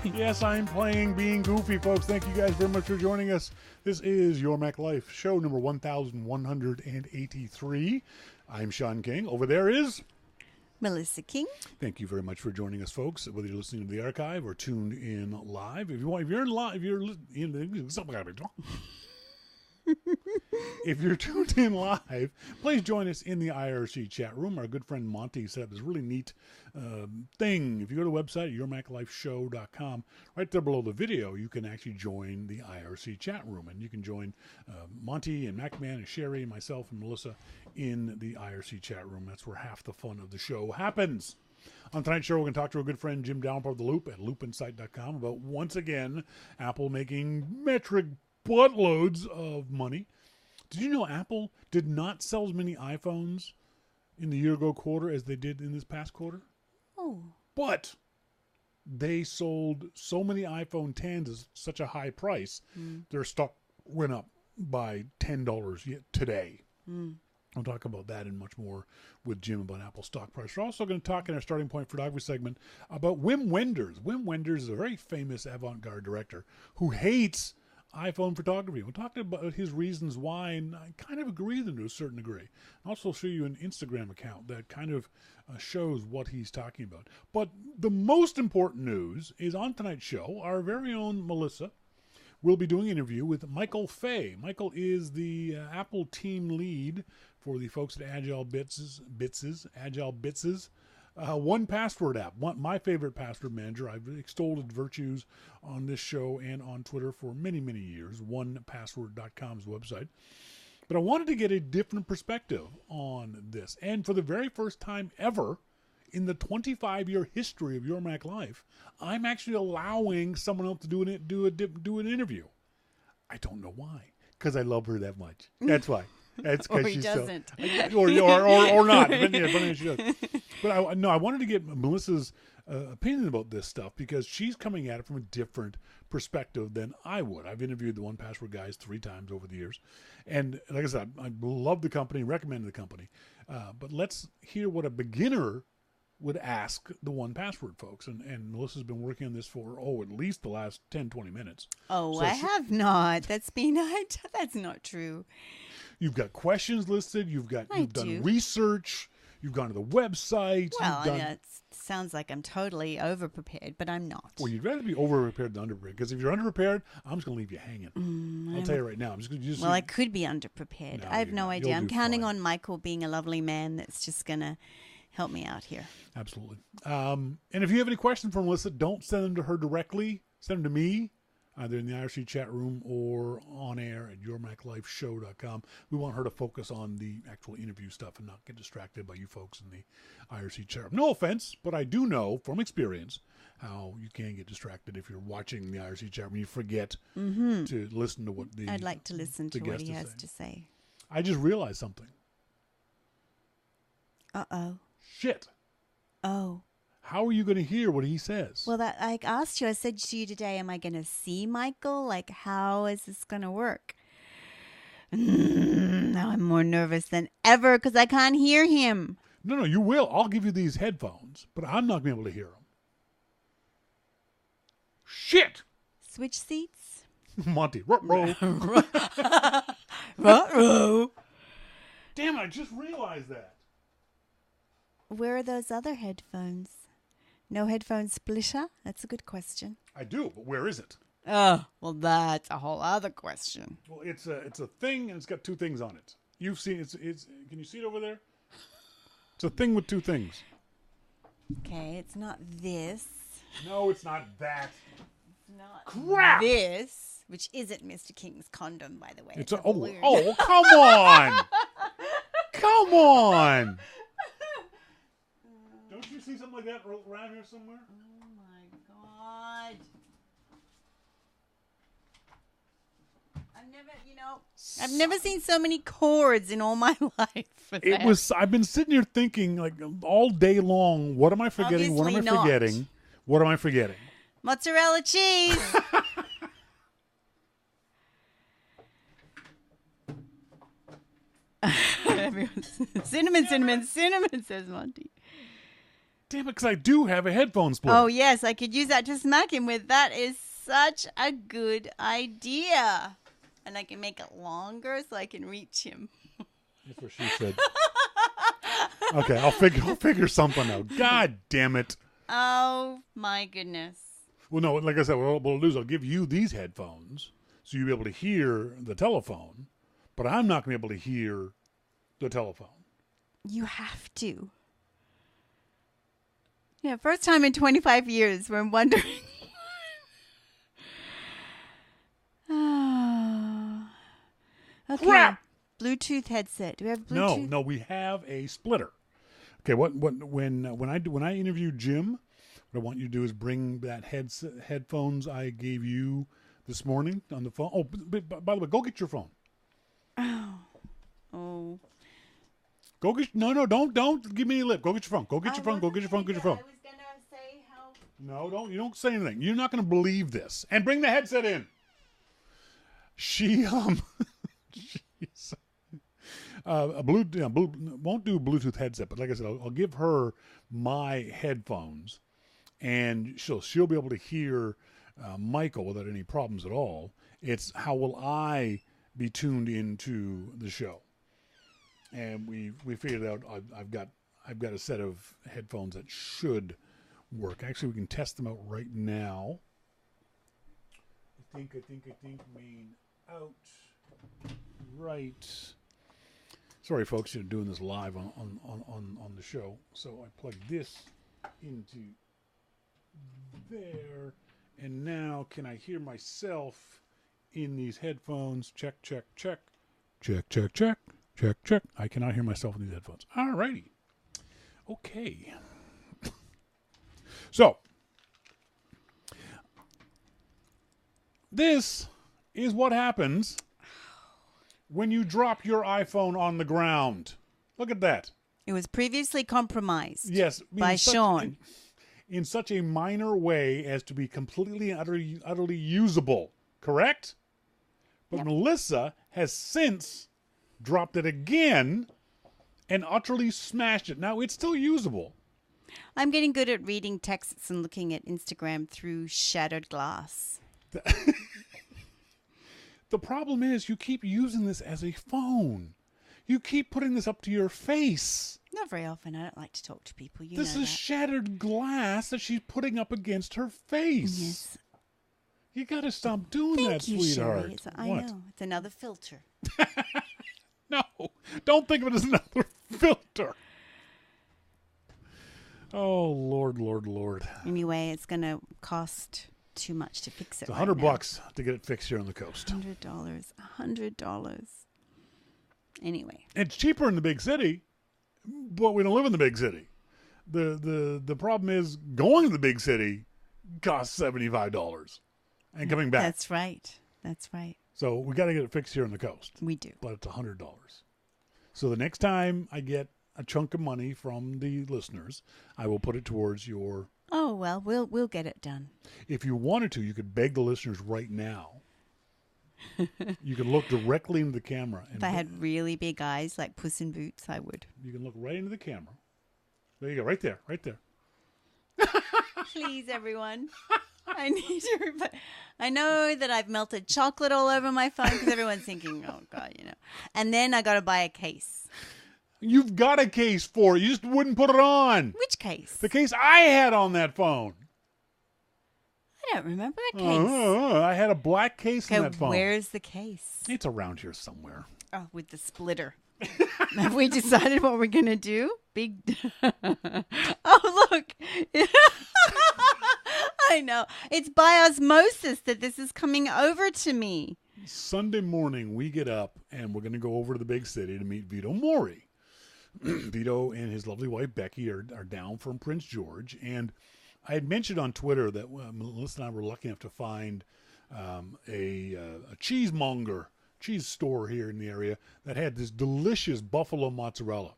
Yes, I'm playing being goofy, folks. Thank you guys very much for joining us. This is Your Mac Life, show number 1183. I'm Shawn King. Over there is Melissa King. Thank you very much for joining us, folks. Whether you're listening to the archive or tuned in live, if you're in live, if you're tuned in live, please join us in the IRC chat room. Our good friend Monty set up this really neat thing. If you go to the website, yourmaclifeshow.com, right there below the video, you can actually join the IRC chat room. And you can join Monty and MacMan and Sherry and myself and Melissa in the IRC chat room. That's where half the fun of the show happens. On tonight's show, we're going to talk to our good friend Jim Dalrymple of The Loop at loopinsight.com about, once again, Apple making metric buttloads of money. Did you know Apple did not sell as many iPhones in the year-ago quarter as they did in this past quarter? Oh. But they sold so many iPhone 10s at such a high price, their stock went up by $10 yet today. I'll talk about that and much more with Jim about Apple stock price. We're also going to talk in our starting point photography segment about Wim Wenders. Wim Wenders is a very famous avant-garde director who hates iPhone photography. We'll talk about his reasons why, and I kind of agree with him to a certain degree. I'll also show you an Instagram account that kind of shows what he's talking about. But the most important news is on tonight's show, our very own Melissa will be doing an interview with Michael Fey. Michael is the Apple team lead for the folks at Agile Bitses, 1Password app. My favorite password manager. I've extolled its virtues on this show and on Twitter for many, many years. 1Password.com's website. But I wanted to get a different perspective on this. And for the very first time ever in the 25-year history of Your Mac Life, I'm actually allowing someone else to do an interview. I don't know why. Because I love her that much. That's why. That's Or he she's doesn't. or not. But she does. But I wanted to get Melissa's opinion about this stuff because she's coming at it from a different perspective than I would. I've interviewed the 1Password guys 3 times over the years. And like I said, I love the company, recommend the company. But let's hear what a beginner would ask the 1Password folks. And Melissa's been working on this for, at least the last 10, 20 minutes. Oh, so I have not. That's not true. You've got questions listed. You've done research. You've gone to the website. Well, it sounds like I'm totally over-prepared, but I'm not. Well, you'd rather be over-prepared than under-prepared. Because if you're under-prepared, I'm just going to leave you hanging. I'll tell you right now. I could be under-prepared. I have no idea. I'm counting on Michael being a lovely man that's just going to help me out here. Absolutely. And if you have any questions for Melissa, don't send them to her directly. Send them to me, either in the IRC chat room or on air at yourmaclifeshow.com. We want her to focus on the actual interview stuff and not get distracted by you folks in the IRC chat room. No offense, but I do know from experience how you can get distracted if you're watching the IRC chat room. You forget to listen to what I'd like to listen to what he has to say. I just realized something. Uh-oh. Shit. Oh. How are you going to hear what he says? Well, I asked you, I said to you today, am I going to see Michael? Like, how is this going to work? Now I'm more nervous than ever because I can't hear him. No, you will. I'll give you these headphones, but I'm not going to be able to hear them. Shit! Switch seats? Monty, ruh-roh. Ruh-roh. Damn it, I just realized that. Where are those other headphones? No headphone splitter? That's a good question. I do, but where is it? Oh, well, that's a whole other question. Well, it's a thing, and it's got 2 things on it. You've seen it. Can you see it over there? It's a thing with 2 things. Okay, it's not this. No, it's not that. It's not Crap! This, which isn't Mr. King's condom, by the way. It's come on! Come on! Don't you see something like that around here somewhere? Oh my God. I've never seen so many cords in all my life. I've been sitting here thinking like all day long, what am I forgetting? Obviously what am I forgetting? What am I forgetting? Mozzarella cheese. Cinnamon, says Monty. damn it, because I do have a headphone splitter. Oh, yes, I could use that to smack him with. That is such a good idea. And I can make it longer so I can reach him. That's what she said. Okay, I'll figure something out. God damn it. Oh, my goodness. Well, no, like I said, what I'll do is I'll give you these headphones so you'll be able to hear the telephone, but I'm not going to be able to hear the telephone. You have to. Yeah, first time in 25 years where I'm wondering. Oh. Okay. Crap! Bluetooth headset. Do we have Bluetooth? No, we have a splitter. Okay, when I interview Jim, what I want you to do is bring that headphones I gave you this morning on the phone. Oh, by the way, go get your phone. Oh. Go get don't give me any lip. Go get your phone. Go get your phone. Go get your phone. Get your phone. I was gonna say how. No, you don't say anything. You're not going to believe this. And bring the headset in. She she's won't do a Bluetooth headset, but like I said, I'll give her my headphones, and she'll be able to hear Michael without any problems at all. It's how will I be tuned into the show, and we figured out I've got a set of headphones that should work. Actually, we can test them out right now. I think main out right. Sorry, folks, you're doing this live on the show. So I plug this into there, and now can I hear myself in these headphones? Check. I cannot hear myself in these headphones. All righty. Okay. So this is what happens when you drop your iPhone on the ground. Look at that. It was previously compromised. Yes, by Shawn. In such a minor way as to be completely and utterly usable. Correct? But yep. Melissa has since dropped it again and utterly smashed it. Now, it's still usable. I'm getting good at reading texts and looking at Instagram through shattered glass. The problem is you keep using this as a phone. You keep putting this up to your face. Not very often. I don't like to talk to people. This is shattered glass that she's putting up against her face. Yes. You got to stop doing that, sweetheart. I know. It's another filter. No, don't think of it as another filter. Oh, Lord. Anyway, it's going to cost too much to fix it. It's $100 to get it fixed here on the coast. $100. Anyway. It's cheaper in the big city, but we don't live in the big city. The problem is going to the big city costs $75 and coming back. That's right. So we got to get it fixed here on the coast. We do. But it's $100. So the next time I get a chunk of money from the listeners, I will put it towards your... Oh, well, we'll get it done. If you wanted to, you could beg the listeners right now. You could look directly into the camera. And if I had really big eyes like Puss in Boots, I would. You can look right into the camera. There you go, right there. Please, everyone. I need to. I know that I've melted chocolate all over my phone because everyone's thinking, oh, God, And then I got to buy a case. You've got a case for it. You just wouldn't put it on. Which case? The case I had on that phone. I don't remember that case. I had a black case on that phone. Where's the case? It's around here somewhere. Oh, with the splitter. Have we decided what we're going to do? Big. Oh, look. I know. It's by osmosis that this is coming over to me. Sunday morning, we get up and we're going to go over to the big city to meet Vito Mori. Vito and his lovely wife, Becky, are down from Prince George. And I had mentioned on Twitter that Melissa and I were lucky enough to find a cheesemonger, cheese store here in the area that had this delicious buffalo mozzarella.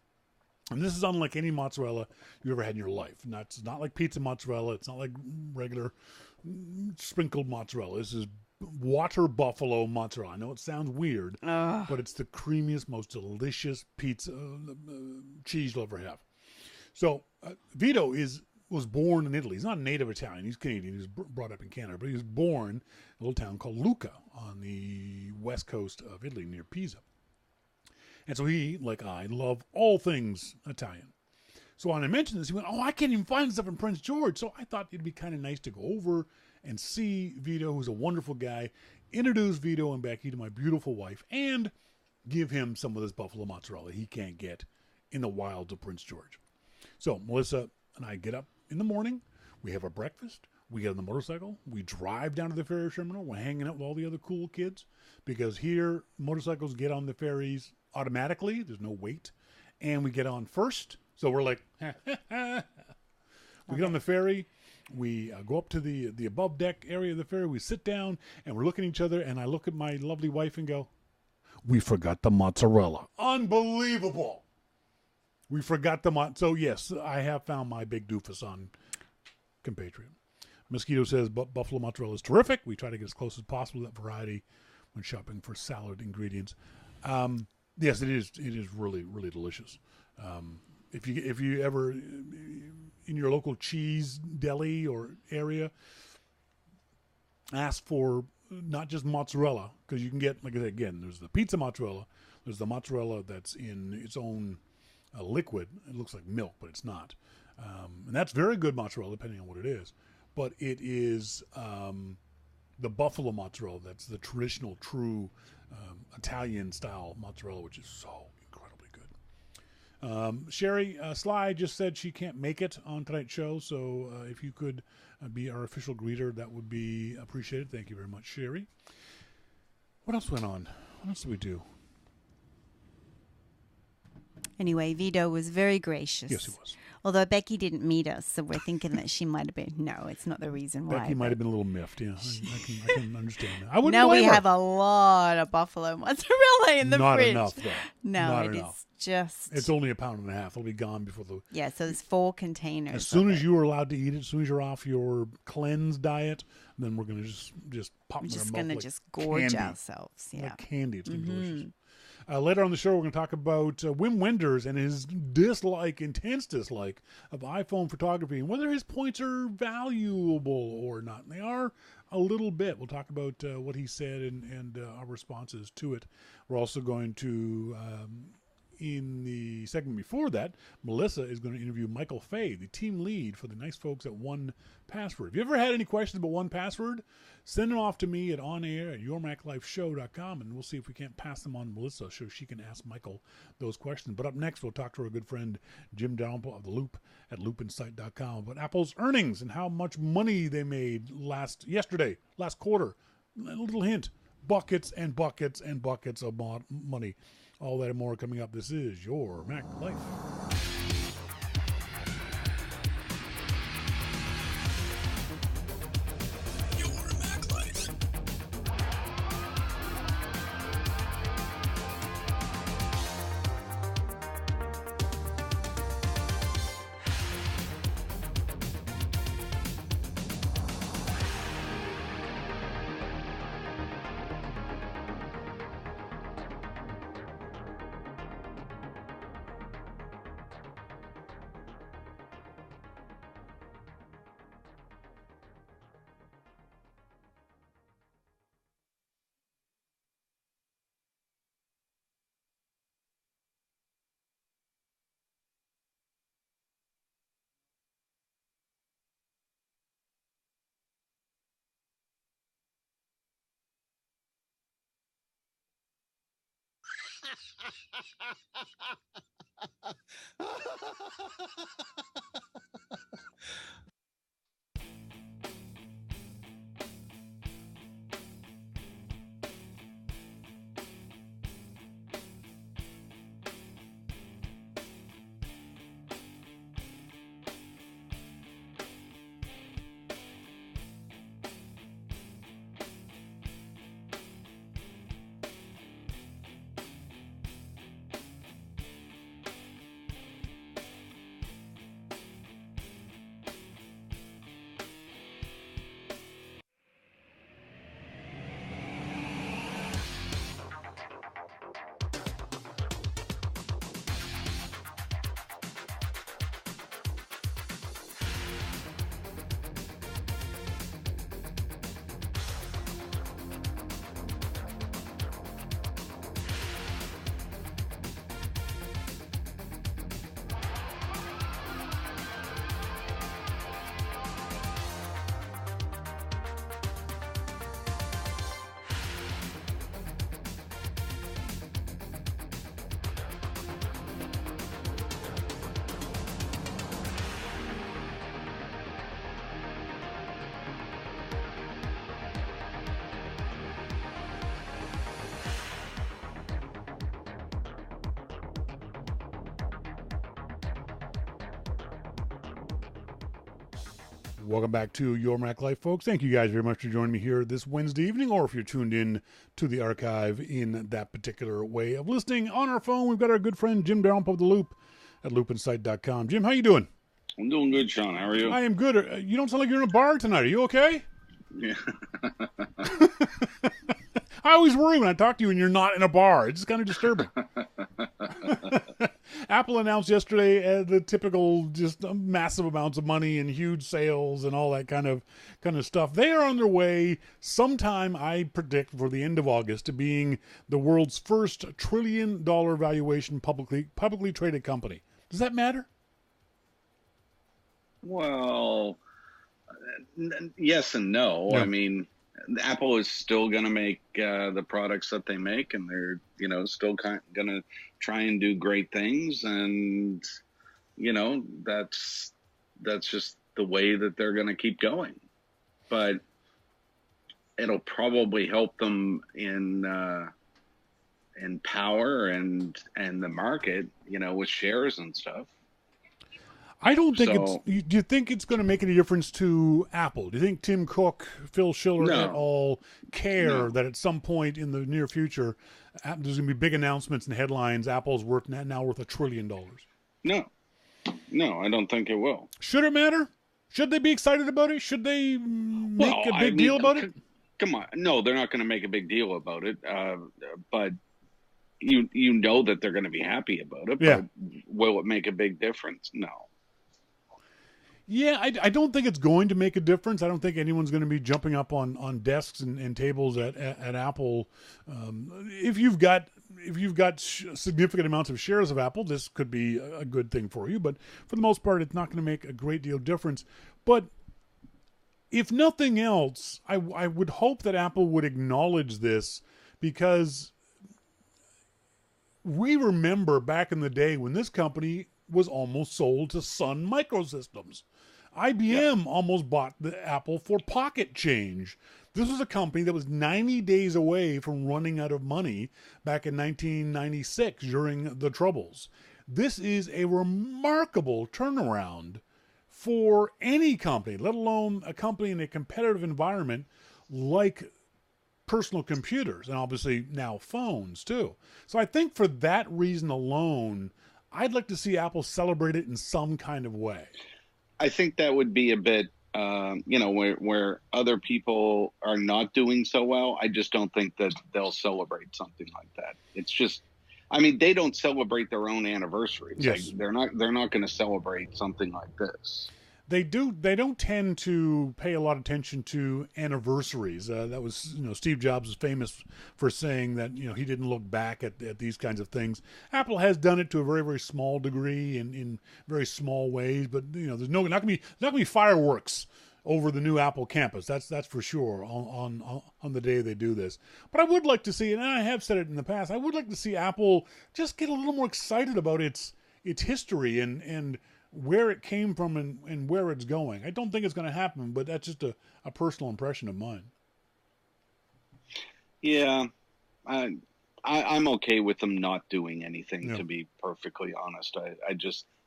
And this is unlike any mozzarella you ever had in your life. It's not like pizza mozzarella. It's not like regular sprinkled mozzarella. This is water buffalo mozzarella. I know it sounds weird, but it's the creamiest, most delicious pizza cheese you'll ever have. So Vito was born in Italy. He's not a native Italian. He's Canadian. He was brought up in Canada, but he was born in a little town called Lucca on the west coast of Italy near Pisa. And so he, like I, love all things Italian. So when I mentioned this, he went, "Oh, I can't even find stuff in Prince George." So I thought it'd be kind of nice to go over and see Vito, who's a wonderful guy, introduce Vito and Becky to my beautiful wife, and give him some of this buffalo mozzarella he can't get in the wilds of Prince George. So Melissa and I get up in the morning. We have our breakfast. We get on the motorcycle. We drive down to the ferry terminal. We're hanging out with all the other cool kids because here motorcycles get on the ferries automatically. There's no wait. And we get on first. So we're like, we get on the ferry. We go up to the above deck area of the ferry. We sit down and we're looking at each other. And I look at my lovely wife and go, "We forgot the mozzarella." Unbelievable. We forgot the So yes, I have found my big doofus on Compatriot. Mosquito says buffalo mozzarella is terrific. We try to get as close as possible to that variety when shopping for salad ingredients. Yes, it is. It is really, really delicious. If you ever in your local cheese deli or area, ask for not just mozzarella, because you can get, like I said again, there's the pizza mozzarella, there's the mozzarella that's in its own liquid. It looks like milk, but it's not, and that's very good mozzarella depending on what it is. But it is the buffalo mozzarella that's the traditional, true Italian style mozzarella, which is so incredibly good. Sherry Sly just said she can't make it on tonight's show, so if you could be our official greeter, that would be appreciated. Thank you very much, Sherry. What else went on? What else did we do? Anyway, Vito was very gracious. Yes, he was. Although Becky didn't meet us, so we're thinking that she might have been. No, it's not the reason why. Becky might have been a little miffed. Yeah, I can understand that. I wouldn't now blame we her. have a lot of buffalo mozzarella in the Not fridge. enough, though. No, Not it enough. is just. It's only a pound and a half. It'll be gone before the. Yeah, so there's 4 containers. As soon as you are allowed to eat it, as soon as you're off your cleanse diet, then we're gonna just pop. We're in our just mouth gonna like just gorge candy. ourselves. Yeah. Like candy. It's gonna be delicious. Later on the show, we're going to talk about Wim Wenders and his intense dislike of iPhone photography and whether his points are valuable or not. And they are a little bit. We'll talk about what he said and our responses to it. We're also going to, in the segment before that, Melissa is going to interview Michael Fey, the team lead for the nice folks at 1Password. If you ever had any questions about 1Password, send them off to me at onair@yourmaclifeshow.com, and we'll see if we can't pass them on to Melissa so she can ask Michael those questions. But up next, we'll talk to our good friend Jim Dalrymple of The Loop at loopinsight.com about Apple's earnings and how much money they made last quarter. A little hint, buckets and buckets and buckets of money. All that and more coming up. This is Your Mac Life. Welcome back to Your Mac Life, folks. Thank you guys very much for joining me here this Wednesday evening, or if you're tuned in to the archive in that particular way of listening on our phone, we've got our good friend Jim Dalrymple of The Loop at loopinsight.com. Jim, how you doing? I'm doing good, Shawn. How are you? I am good. You don't sound like you're in a bar tonight. Are you okay? Yeah. I always worry when I talk to you and you're not in a bar. It's just kind of disturbing. Apple announced yesterday the typical just massive amounts of money and huge sales and all that kind of stuff. They are on their way sometime, I predict, for the end of August to being the world's first $1 trillion valuation publicly traded company. Does that matter? Well, yes and no. Yeah. I mean, Apple is still going to make the products that they make, and they're, still going to try and do great things. And, that's just the way that they're going to keep going. But it'll probably help them in power and the market, with shares and stuff. I don't think do you think it's going to make any difference to Apple? Do you think Tim Cook, Phil Schiller at all care that at some point in the near future, there's going to be big announcements and headlines, Apple's now worth $1 trillion? No, I don't think it will. Should it matter? Should they be excited about it? Should they make a big deal about it? Come on. No, they're not going to make a big deal about it. But you know that they're going to be happy about it. Yeah. But will it make a big difference? No. Yeah, I don't think it's going to make a difference. I don't think anyone's going to be jumping up on desks and tables at Apple. If you've got significant amounts of shares of Apple, this could be a good thing for you. But for the most part, it's not going to make a great deal of difference. But if nothing else, I would hope that Apple would acknowledge this, because we remember back in the day when this company was almost sold to Sun Microsystems. IBM almost bought the Apple for pocket change. This was a company that was 90 days away from running out of money back in 1996 during the Troubles. This is a remarkable turnaround for any company, let alone a company in a competitive environment like personal computers, and obviously now phones too. So I think for that reason alone, I'd like to see Apple celebrate it in some kind of way. I think that would be a bit, where other people are not doing so well. I just don't think that they'll celebrate something like that. It's just, they don't celebrate their own anniversaries. Yes. They're not going to celebrate something like this. They don't tend to pay a lot of attention to anniversaries. That was, Steve Jobs is famous for saying that, he didn't look back at these kinds of things. Apple has done it to a very, very small degree in very small ways, but there's not going to be fireworks over the new Apple campus. That's for sure on the day they do this. But I would like to see, and I have said it in the past, I would like to see Apple just get a little more excited about its history and where it came from and where it's going. I don't think it's going to happen, but that's just a personal impression of mine. Yeah, I'm okay with them not doing anything, Yeah. to be perfectly honest.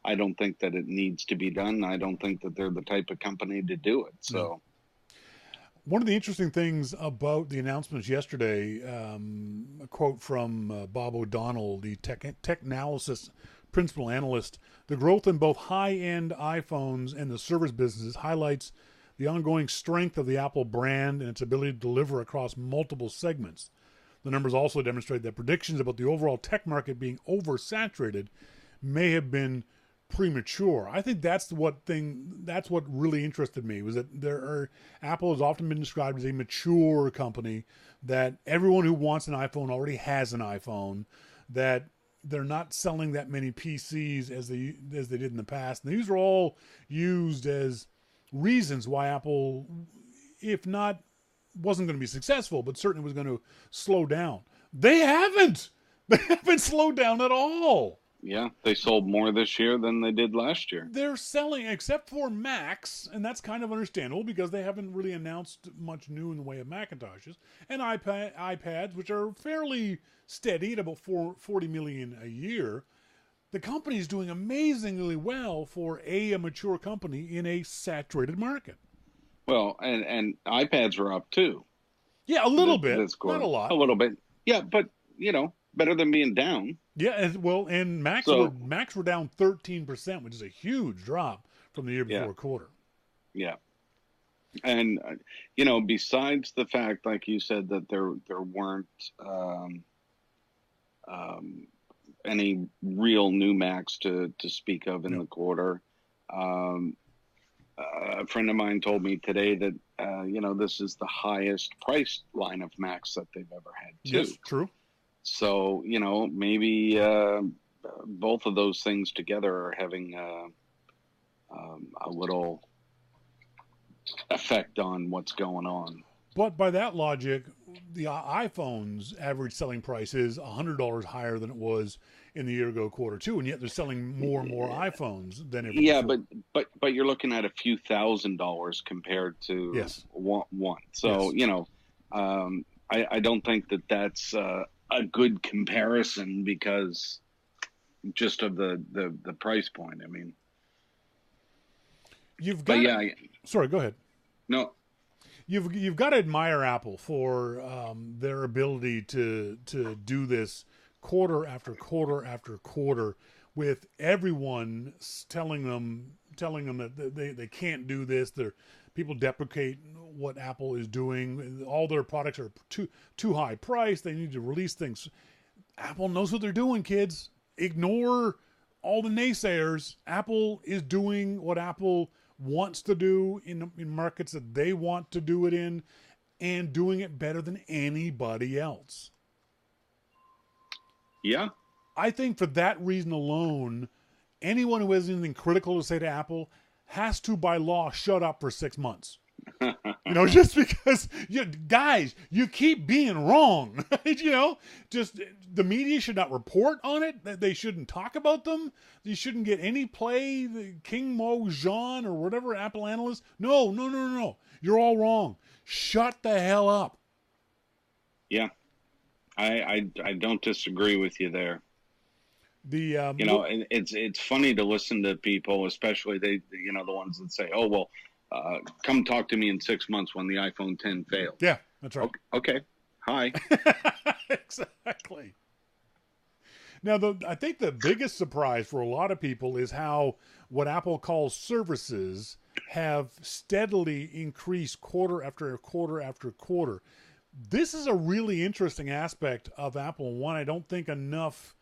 I don't think that it needs to be done. I don't think that they're the type of company to do it. So, one of the interesting things about the announcements yesterday, a quote from Bob O'Donnell, the Technalysis principal analyst: the growth in both high-end iPhones and the service businesses highlights the ongoing strength of the Apple brand and its ability to deliver across multiple segments. The numbers also demonstrate that predictions about the overall tech market being oversaturated may have been premature. I think that's what really interested me, was that Apple has often been described as a mature company, that everyone who wants an iPhone already has an iPhone, that they're not selling that many PCs as they did in the past. And these are all used as reasons why Apple, if not wasn't going to be successful, but certainly was going to slow down. They haven't. They haven't slowed down at all. yeah, they sold more this year than they did last year. They're selling, except for Macs, and that's kind of understandable because they haven't really announced much new in the way of Macintoshes, and iPads, which are fairly steady at about 40 million a year. The company is doing amazingly well for a mature company in a saturated market. Well, and iPads are up too. Yeah, a little bit, This not quarter. a lot. A little bit. Yeah, but better than being down. Yeah, and Macs So were down 13%, which is a huge drop from the year yeah, before quarter. yeah. And besides the fact, like you said, that there weren't um, any real new Macs to speak of in No. the quarter. Um, a friend of mine told me today that this is the highest priced line of Macs that they've ever had too. Yes, true. So maybe both of those things together are having a little effect on what's going on. But by that logic, the iPhone's average selling price is $100 higher than it was in the year ago quarter too, and yet they're selling more and more iPhones than ever Yeah, before. but you're looking at a few $1,000s compared to Yes. one. So Yes. I don't think that that's a good comparison because just of the price point. I mean, You've but got yeah, sorry, go ahead. no, You've got to admire Apple for their ability to do this quarter after quarter after quarter with everyone telling them that they can't do this. People deprecate what Apple is doing. All their products are too high priced. They need to release things. Apple knows what they're doing, kids. Ignore all the naysayers. Apple is doing what Apple wants to do in markets that they want to do it in, and doing it better than anybody else. yeah, I think for that reason alone, anyone who has anything critical to say to Apple has to, by law, shut up for 6 months. Just because, guys, you keep being wrong. Just the media should not report on it. They shouldn't talk about them. You shouldn't get any play. The King Mo Jean or whatever Apple analyst. No. You're all wrong. Shut the hell up. yeah. I don't disagree with you there. The it's funny to listen to people, especially the ones that say, "Oh well, come talk to me in 6 months when the iPhone 10 failed." Yeah, that's right. Okay. Hi. Exactly. Now, I think the biggest surprise for a lot of people is how what Apple calls services have steadily increased quarter after quarter after quarter. This is a really interesting aspect of Apple, and one I don't think enough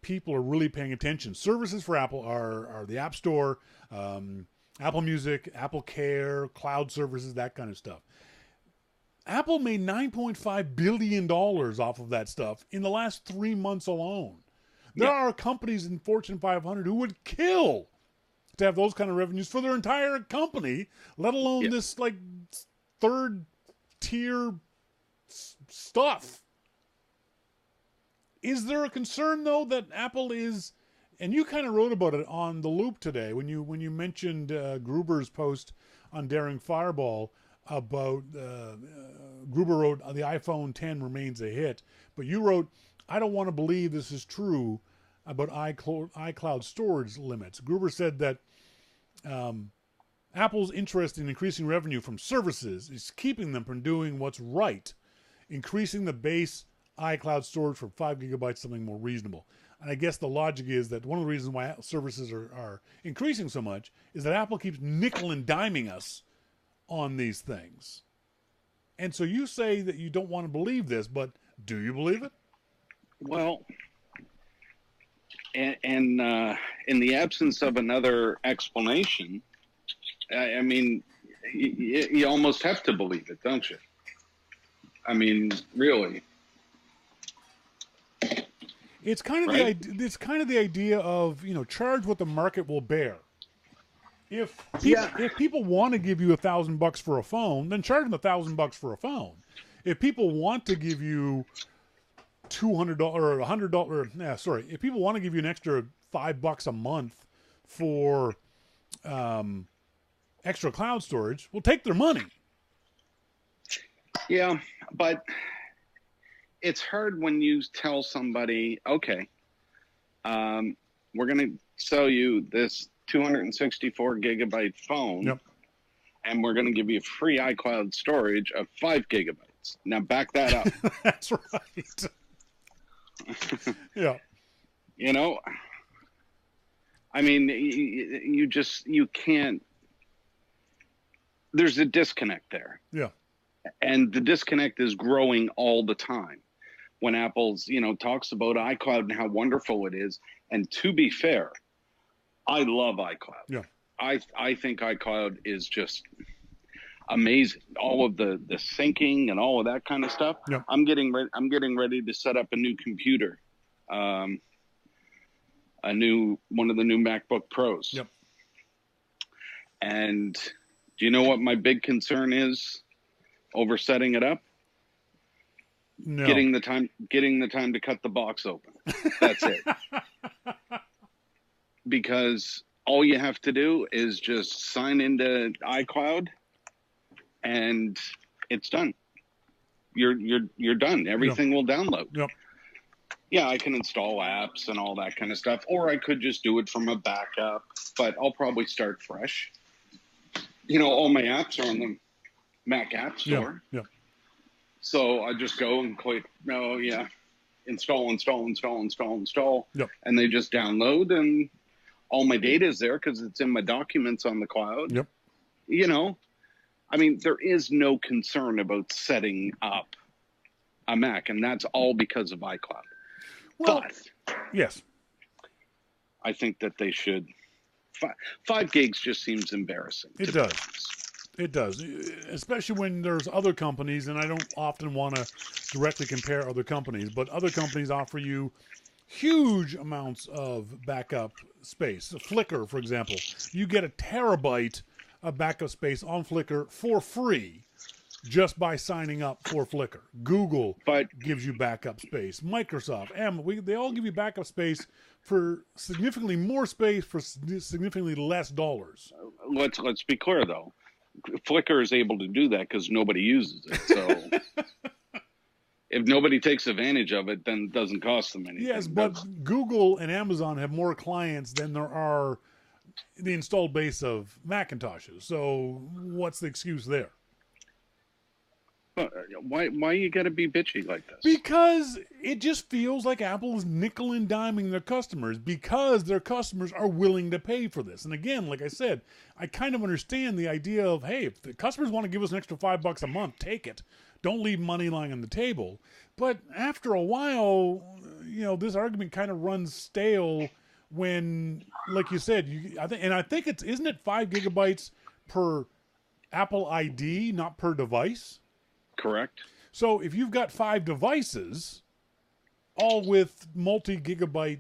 people are really paying attention. Services for Apple are the App Store, Apple Music, Apple Care, cloud services, that kind of stuff. Apple made $9.5 billion off of that stuff in the last 3 months alone. There are companies in Fortune 500 who would kill to have those kind of revenues for their entire company, let alone this like third tier stuff. Is there a concern though that Apple is, and you kind of wrote about it on The Loop today when you mentioned Gruber's post on Daring Fireball about Gruber wrote the iPhone 10 remains a hit, but you wrote, I don't want to believe this is true about iCloud storage limits. Gruber said that Apple's interest in increasing revenue from services is keeping them from doing what's right, increasing the base iCloud storage from 5 gigabytes to something more reasonable. And I guess the logic is that one of the reasons why services are increasing so much is that Apple keeps nickel and diming us on these things. And so you say that you don't want to believe this, but do you believe it? Well, and in the absence of another explanation, I mean, you almost have to believe it, don't you? I mean, really. It's kind of the idea of, charge what the market will bear. If people want to give you $1,000 for a phone, then charge them $1,000 for a phone. If people want to give you $200 or $100, if people want to give you an extra $5 a month for extra cloud storage, we'll take their money. Yeah, but it's hard when you tell somebody, okay, we're going to sell you this 264 gigabyte phone, and we're going to give you free iCloud storage of 5 gigabytes. Now back that up. That's right. Yeah. You know, I mean, you can't, there's a disconnect there. Yeah. And the disconnect is growing all the time. When Apple's, talks about iCloud and how wonderful it is. And to be fair, I love iCloud. Yeah. I think iCloud is just amazing. All of the syncing and all of that kind of stuff. Yeah. I'm getting ready to set up a new computer. One of the new MacBook Pros. Yep. And do you know what my big concern is over setting it up? No. Getting the time to cut the box open. That's it. Because all you have to do is just sign into iCloud and it's done. You're done. Everything will download. Yep. Yeah, I can install apps and all that kind of stuff, or I could just do it from a backup, but I'll probably start fresh. All my apps are on the Mac App Store. Yeah. So I just go and click, install. Yep. And they just download, and all my data is there because it's in my documents on the cloud. Yep. I mean, there is no concern about setting up a Mac, and that's all because of iCloud. Well, But yes. I think that they should. 5 gigs just seems embarrassing. It does. It does, especially when there's other companies, and I don't often want to directly compare other companies, but other companies offer you huge amounts of backup space. Flickr, for example, you get a terabyte of backup space on Flickr for free just by signing up for Flickr. Google gives you backup space. Microsoft, they all give you backup space for significantly more space for significantly less dollars. Let's be clear, though. Flickr is able to do that because nobody uses it. So if nobody takes advantage of it, then it doesn't cost them anything. Yes, but Google and Amazon have more clients than there are the installed base of Macintoshes. So what's the excuse there? Why you got to be bitchy like this? Because it just feels like Apple is nickel and diming their customers because their customers are willing to pay for this. And again, like I said, I kind of understand the idea of, hey, if the customers want to give us an extra $5 a month, take it. Don't leave money lying on the table. But after a while, this argument kind of runs stale when, like you said, I think isn't it 5 gigabytes per Apple ID, not per device? Correct. So if you've got 5 devices, all with multi-gigabyte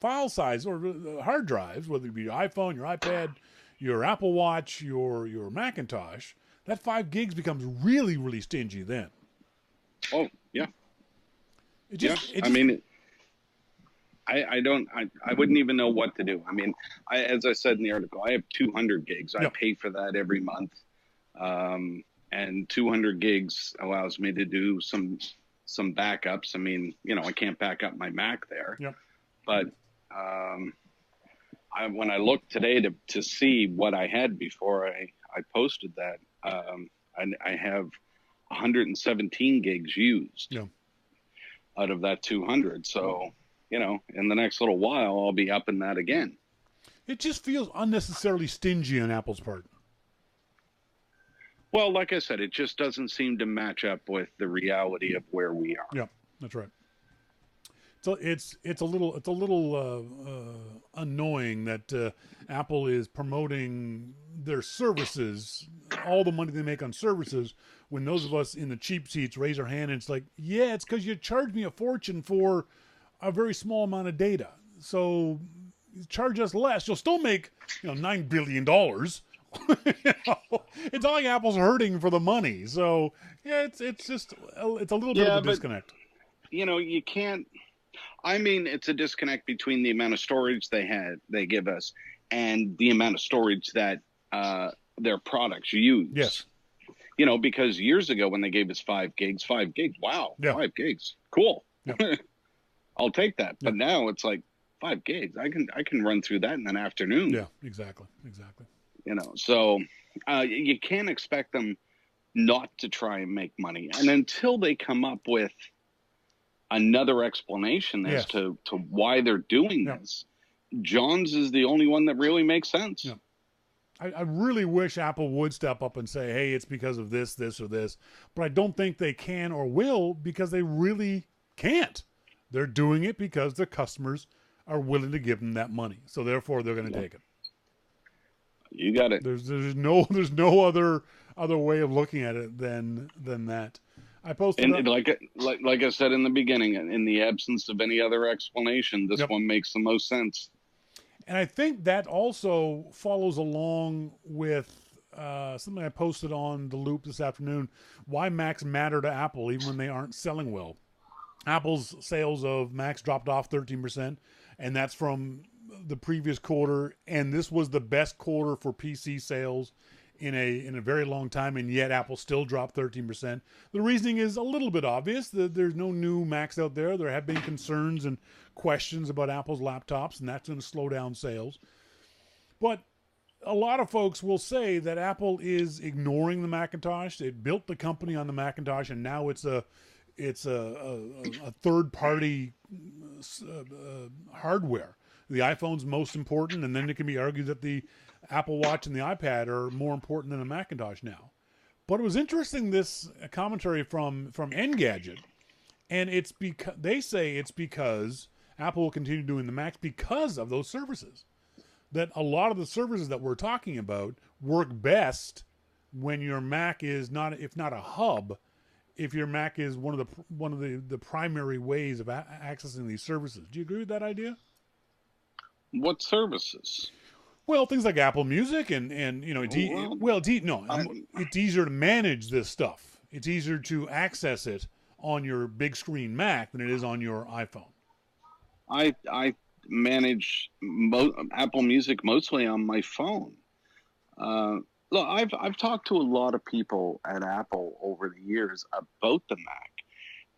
file size or hard drives, whether it be your iPhone, your iPad, your Apple Watch, your Macintosh, that 5 gigs becomes really, really stingy then. Oh, yeah. I wouldn't even know what to do. I mean, as I said in the article, I have 200 gigs. I pay for that every month. And 200 gigs allows me to do some backups. I mean, I can't back up my Mac there. Yep. But when I looked today to see what I had before I posted that, I have 117 gigs used out of that 200. So, in the next little while, I'll be upping that again. It just feels unnecessarily stingy on Apple's part. Well, like I said, it just doesn't seem to match up with the reality of where we are. Yeah, that's right. So it's a little annoying that Apple is promoting their services, all the money they make on services, when those of us in the cheap seats raise our hand and it's like, yeah, it's because you charge me a fortune for a very small amount of data. So charge us less. You'll still make $9 billion. It's not like Apple's hurting for the money. So yeah, it's a little bit of a disconnect. You can't. I mean, it's a disconnect between the amount of storage they give us and the amount of storage that their products use. Yes. Because years ago when they gave us 5 gigs, wow, yeah. 5 gigs, cool. Yeah. I'll take that. Yeah. But now it's like 5 gigs. I can run through that in an afternoon. Yeah, exactly. So You can't expect them not to try and make money. And until they come up with another explanation as Yes. to why they're doing Yeah. this, John's is the only one that really makes sense. Yeah. I really wish Apple would step up and say, hey, it's because of this, this, or this. But I don't think they can or will, because they really can't. They're doing it because their customers are willing to give them that money. So therefore, they're going to take it. You got it. There's no other way of looking at it than that. I posted And like I said in the beginning, in the absence of any other explanation, this one makes the most sense. And I think that also follows along with something I posted on the Loop this afternoon. Why Macs matter to Apple even when they aren't selling well. Apple's sales of Macs dropped off 13%, and that's from the previous quarter. And this was the best quarter for PC sales in a very long time, and yet Apple still dropped 13%. The reasoning is a little bit obvious. There's no new Macs out there. There have been concerns and questions about Apple's laptops, and that's going to slow down sales. But a lot of folks will say that Apple is ignoring the Macintosh. It built the company on the Macintosh, and now it's a third-party hardware. The iPhone's most important, and then it can be argued that the Apple Watch and the iPad are more important than a Macintosh now. But it was interesting, this commentary from Engadget, and it's because they say it's because Apple will continue doing the Macs because of those services. That a lot of the services that we're talking about work best when your Mac is not, if not a hub, if your Mac is one of the primary ways of accessing these services. Do you agree with that idea? What services? Well, things like Apple Music and it's easier to manage this stuff. It's easier to access it on your big screen Mac than it is on your iPhone. I manage Apple Music mostly on my phone. Look, I've talked to a lot of people at Apple over the years about the Mac,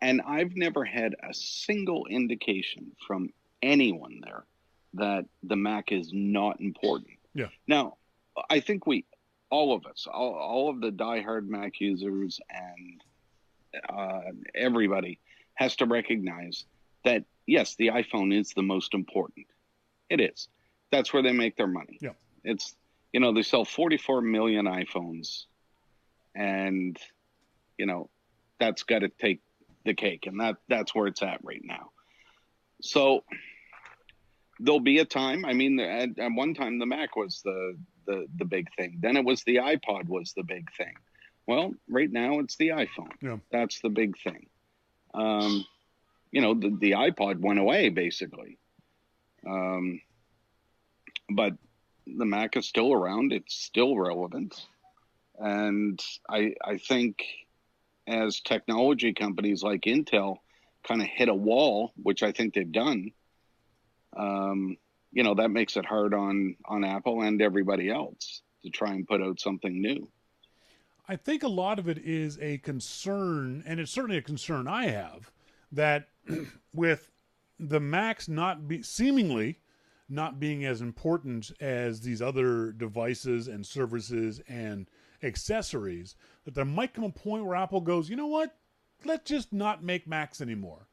and I've never had a single indication from anyone there that the Mac is not important. Yeah. Now, I think all of us, all of the diehard Mac users and everybody has to recognize that, yes, the iPhone is the most important. It is. That's where they make their money. Yeah. It's, they sell 44 million iPhones, and, that's got to take the cake, and that's where it's at right now. So there'll be a time. I mean, at one time the Mac was the big thing. Then it was the iPod was the big thing. Well, right now it's the iPhone. Yeah. That's the big thing. The iPod went away basically. But the Mac is still around. It's still relevant. And I think as technology companies like Intel kind of hit a wall, which I think they've done, that makes it hard on Apple and everybody else to try and put out something new. I think a lot of it is a concern, and it's certainly a concern I have, that with the Macs seemingly not being as important as these other devices and services and accessories, that there might come a point where Apple goes, you know what, let's just not make Macs anymore.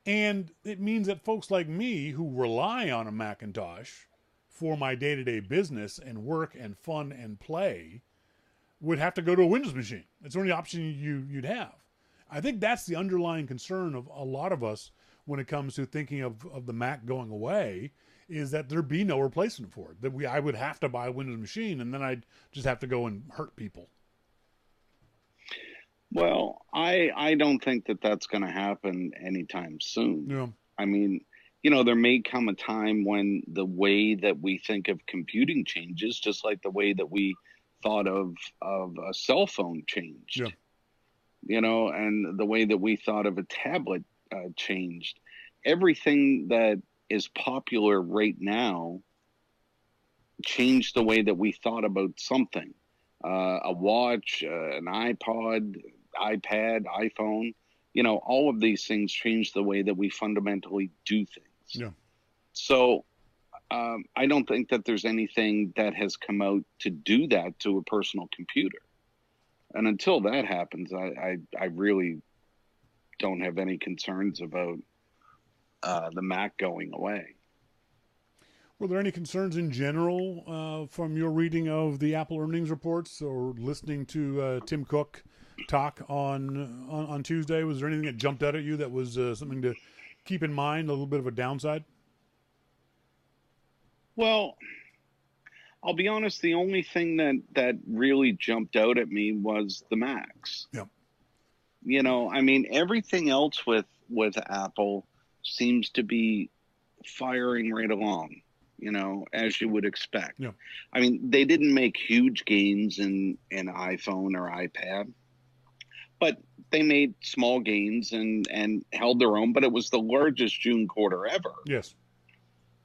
And it means that folks like me who rely on a Macintosh for my day-to-day business and work and fun and play would have to go to a Windows machine. It's the only option you'd have. I think that's the underlying concern of a lot of us when it comes to thinking of the Mac going away, is that there be no replacement for it. That I would have to buy a Windows machine, and then I'd just have to go and hurt people. Well, I don't think that that's going to happen anytime soon. Yeah. I mean, there may come a time when the way that we think of computing changes, just like the way that we thought of a cell phone changed. Yeah. And the way that we thought of a tablet changed. Everything that is popular right now changed the way that we thought about something. A watch, an iPod, iPad, iPhone, all of these things change the way that we fundamentally do things. Yeah. So I don't think that there's anything that has come out to do that to a personal computer. And until that happens, I really don't have any concerns about the Mac going away. Were there any concerns in general from your reading of the Apple earnings reports or listening to Tim Cook talk on Tuesday? Was there anything that jumped out at you that was something to keep in mind, a little bit of a downside? Well, I'll be honest, the only thing that really jumped out at me was the Macs. Yep. You know, I mean, everything else with Apple seems to be firing right along, you know, as you would expect. Yeah. I mean, they didn't make huge gains in iPhone or iPad, but they made small gains and held their own, but it was the largest June quarter ever. Yes.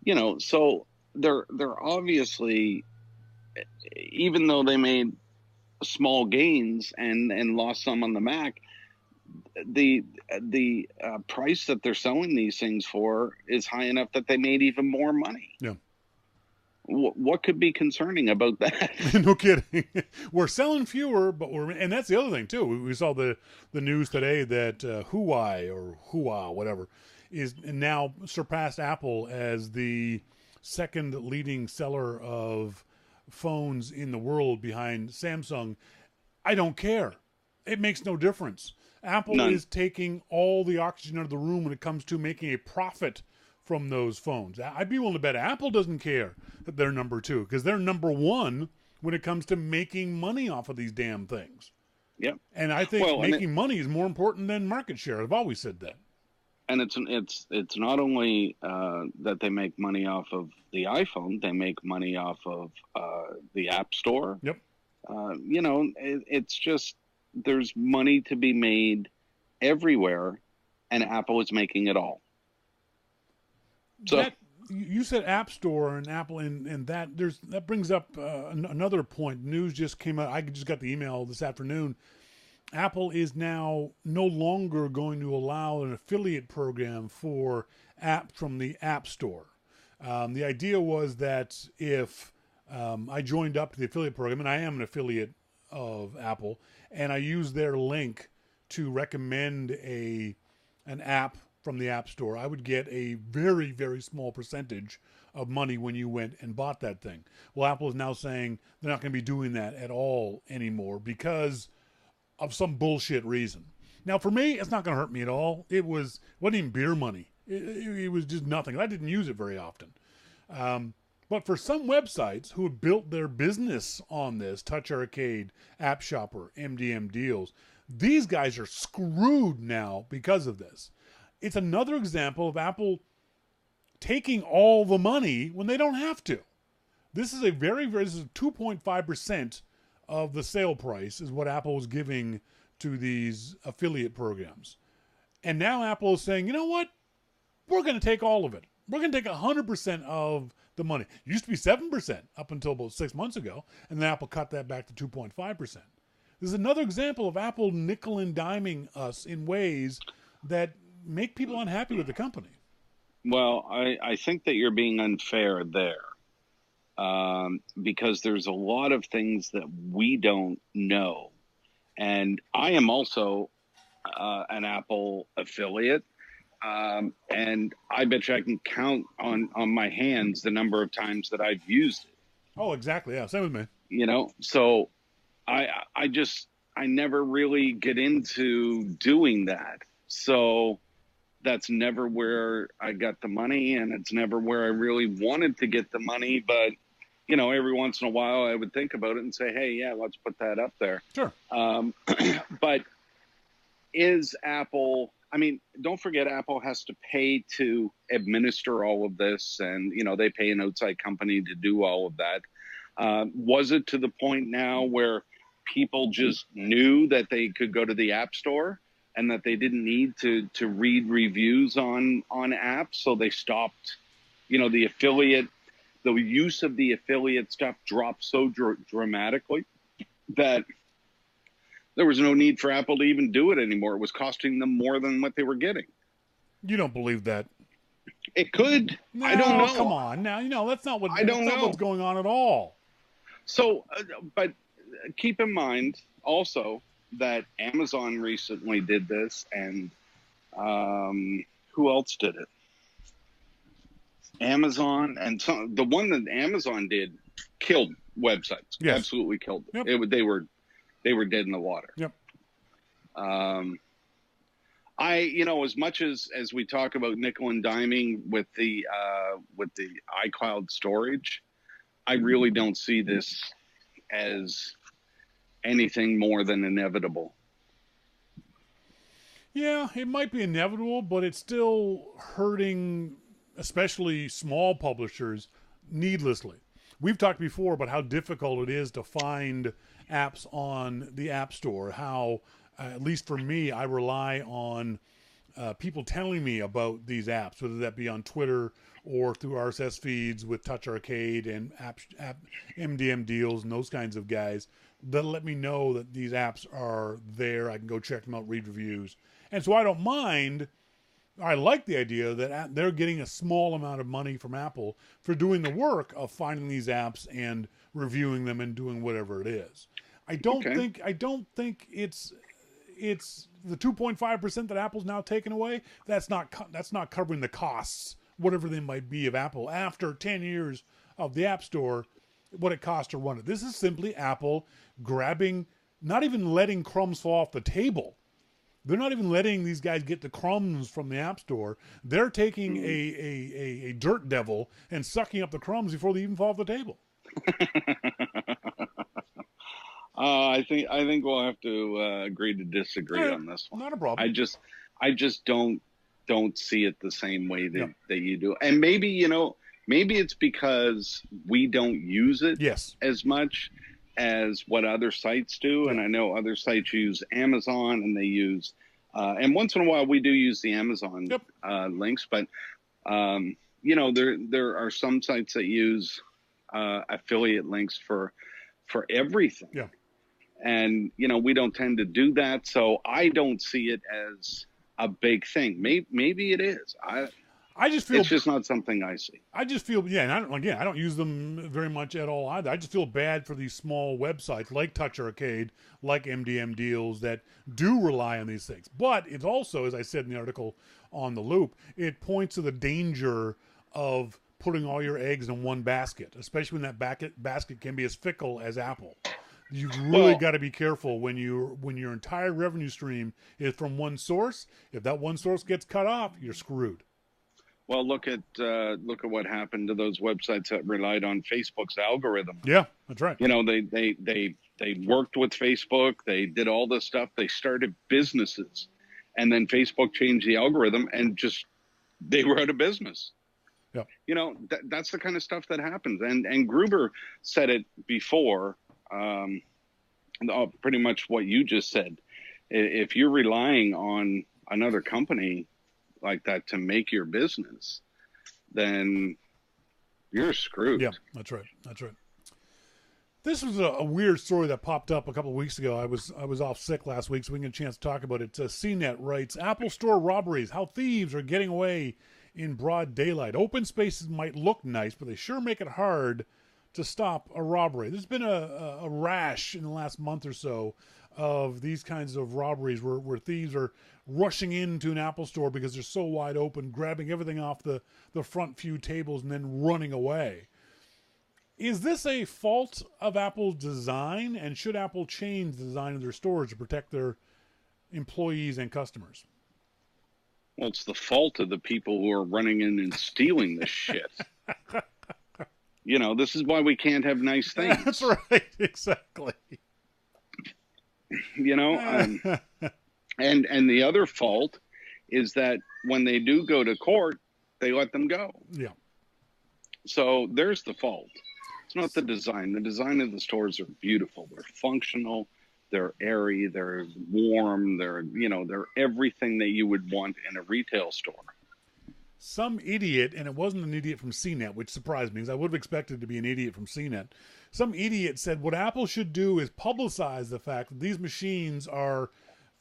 You know, so they're obviously, even though they made small gains and lost some on the Mac, the price that they're selling these things for is high enough that they made even more money. Yeah. What could be concerning about that? No kidding. We're selling fewer, but and that's the other thing too. We saw the news today that Huawei or Hua, whatever, is now surpassed Apple as the second leading seller of phones in the world behind Samsung. I don't care. It makes no difference. Apple None. is taking all the oxygen out of the room when it comes to making a profit from those phones. I'd be willing to bet Apple doesn't care that they're number two, because they're number one when it comes to making money off of these damn things. Yep. And I think Well, making money is more important than market share. I've always said that. And it's not only that they make money off of the iPhone, they make money off of the App Store. Yep. You know, it's just, there's money to be made everywhere, and Apple is making it all. So you said App Store and Apple, and that brings up another point. News just came out. I just got the email this afternoon. Apple is now no longer going to allow an affiliate program for apps from the App Store. The idea was that if I joined up to the affiliate program, and I am an affiliate of Apple, and I use their link to recommend an app from the App Store, I would get a very, very small percentage of money when you went and bought that thing. Well, Apple is now saying they're not going to be doing that at all anymore because of some bullshit reason. Now, for me, it's not going to hurt me at all. It wasn't even beer money. It was just nothing. I didn't use it very often. But for some websites who have built their business on this, Touch Arcade, App Shopper, MDM Deals, these guys are screwed now because of this. It's another example of Apple taking all the money when they don't have to. This is this is 2.5% of the sale price is what Apple is giving to these affiliate programs. And now Apple is saying, you know what? We're going to take all of it. We're going to take 100% of the money. It used to be 7% up until about 6 months ago, and then Apple cut that back to 2.5%. This is another example of Apple nickel and diming us in ways that make people unhappy with the company. Well, I think that you're being unfair there, because there's a lot of things that we don't know. And I am also an Apple affiliate. And I bet you I can count on my hands the number of times that I've used it. Oh, exactly. Yeah, same with me. You know, so I never really get into doing that. So that's never where I got the money, and it's never where I really wanted to get the money. But, you know, every once in a while I would think about it and say, hey, yeah, let's put that up there. Sure. But is Apple... I mean, don't forget, Apple has to pay to administer all of this, and, you know, they pay an outside company to do all of that. Was it to the point now where people just knew that they could go to the App Store and that they didn't need to read reviews on apps, so they stopped, you know, the use of the affiliate stuff dropped so dramatically that there was no need for Apple to even do it anymore. It was costing them more than what they were getting. You don't believe that? It could. No, I don't know. come on. Now, that's not I don't know. what's going on at all. So, but keep in mind also that Amazon recently did this, and who else did it? Amazon, and the one that Amazon did killed websites. Yes. Absolutely killed them. Yep. They were dead in the water. Yep. As much as we talk about nickel and diming with the iCloud storage, I really don't see this as anything more than inevitable. Yeah, it might be inevitable, but it's still hurting, especially small publishers, needlessly. We've talked before about how difficult it is to find apps on the App Store, how, at least for me, I rely on people telling me about these apps, whether that be on Twitter or through RSS feeds with Touch Arcade and app MDM deals and those kinds of guys that let me know that these apps are there. I can go check them out, read reviews. And so I don't mind. I like the idea that they're getting a small amount of money from Apple for doing the work of finding these apps and reviewing them and doing whatever it is. I don't think it's the 2.5% that Apple's now taken away. That's not covering the costs, whatever they might be, of Apple after 10 years of the App Store, what it costs to run it. This is simply Apple grabbing, not even letting crumbs fall off the table. They're not even letting these guys get the crumbs from the App Store. They're taking a dirt devil and sucking up the crumbs before they even fall off the table. I think we'll have to agree to disagree on this one. Not a problem. I just don't see it the same way that you do. And maybe it's because we don't use it as much as what other sites do. And I know other sites use Amazon, and they use and once in a while we do use the Amazon links, but there are some sites that use affiliate links for everything. Yeah. And we don't tend to do that, so I don't see it as a big thing. Maybe it is. I just feel it's just not something I see. I just feel, and I don't use them very much at all either. I just feel bad for these small websites like Touch Arcade, like MDM Deals that do rely on these things. But it's also, as I said in the article on The Loop, it points to the danger of putting all your eggs in one basket, especially when that basket can be as fickle as Apple. You've really got to be careful when your entire revenue stream is from one source. If that one source gets cut off, you're screwed. Well, look at what happened to those websites that relied on Facebook's algorithm. Yeah, that's right. They worked with Facebook. They did all this stuff. They started businesses, and then Facebook changed the algorithm, and they were out of business. Yeah. That's the kind of stuff that happens. And Gruber said it before. Pretty much what you just said. If you're relying on another company like that to make your business, then you're screwed. Yeah, that's right. This was a weird story that popped up a couple of weeks ago. I was off sick last week, so we didn't get a chance to talk about it. CNET writes, Apple Store robberies, how thieves are getting away in broad daylight. Open spaces might look nice, but they sure make it hard to stop a robbery. There's been a rash in the last month or so of these kinds of robberies where thieves are rushing into an Apple store because they're so wide open, grabbing everything off the front few tables and then running away. Is this a fault of Apple's design, and should Apple change the design of their stores to protect their employees and customers? Well, it's the fault of the people who are running in and stealing this shit. This is why we can't have nice things. That's right, exactly. And the other fault is that when they do go to court, they let them go. Yeah. So there's the fault. It's not the design. The design of the stores are beautiful. They're functional. They're airy. They're warm. They're everything that you would want in a retail store. Some idiot, and it wasn't an idiot from CNET, which surprised me because I would have expected to be an idiot from CNET. Some idiot said what Apple should do is publicize the fact that these machines are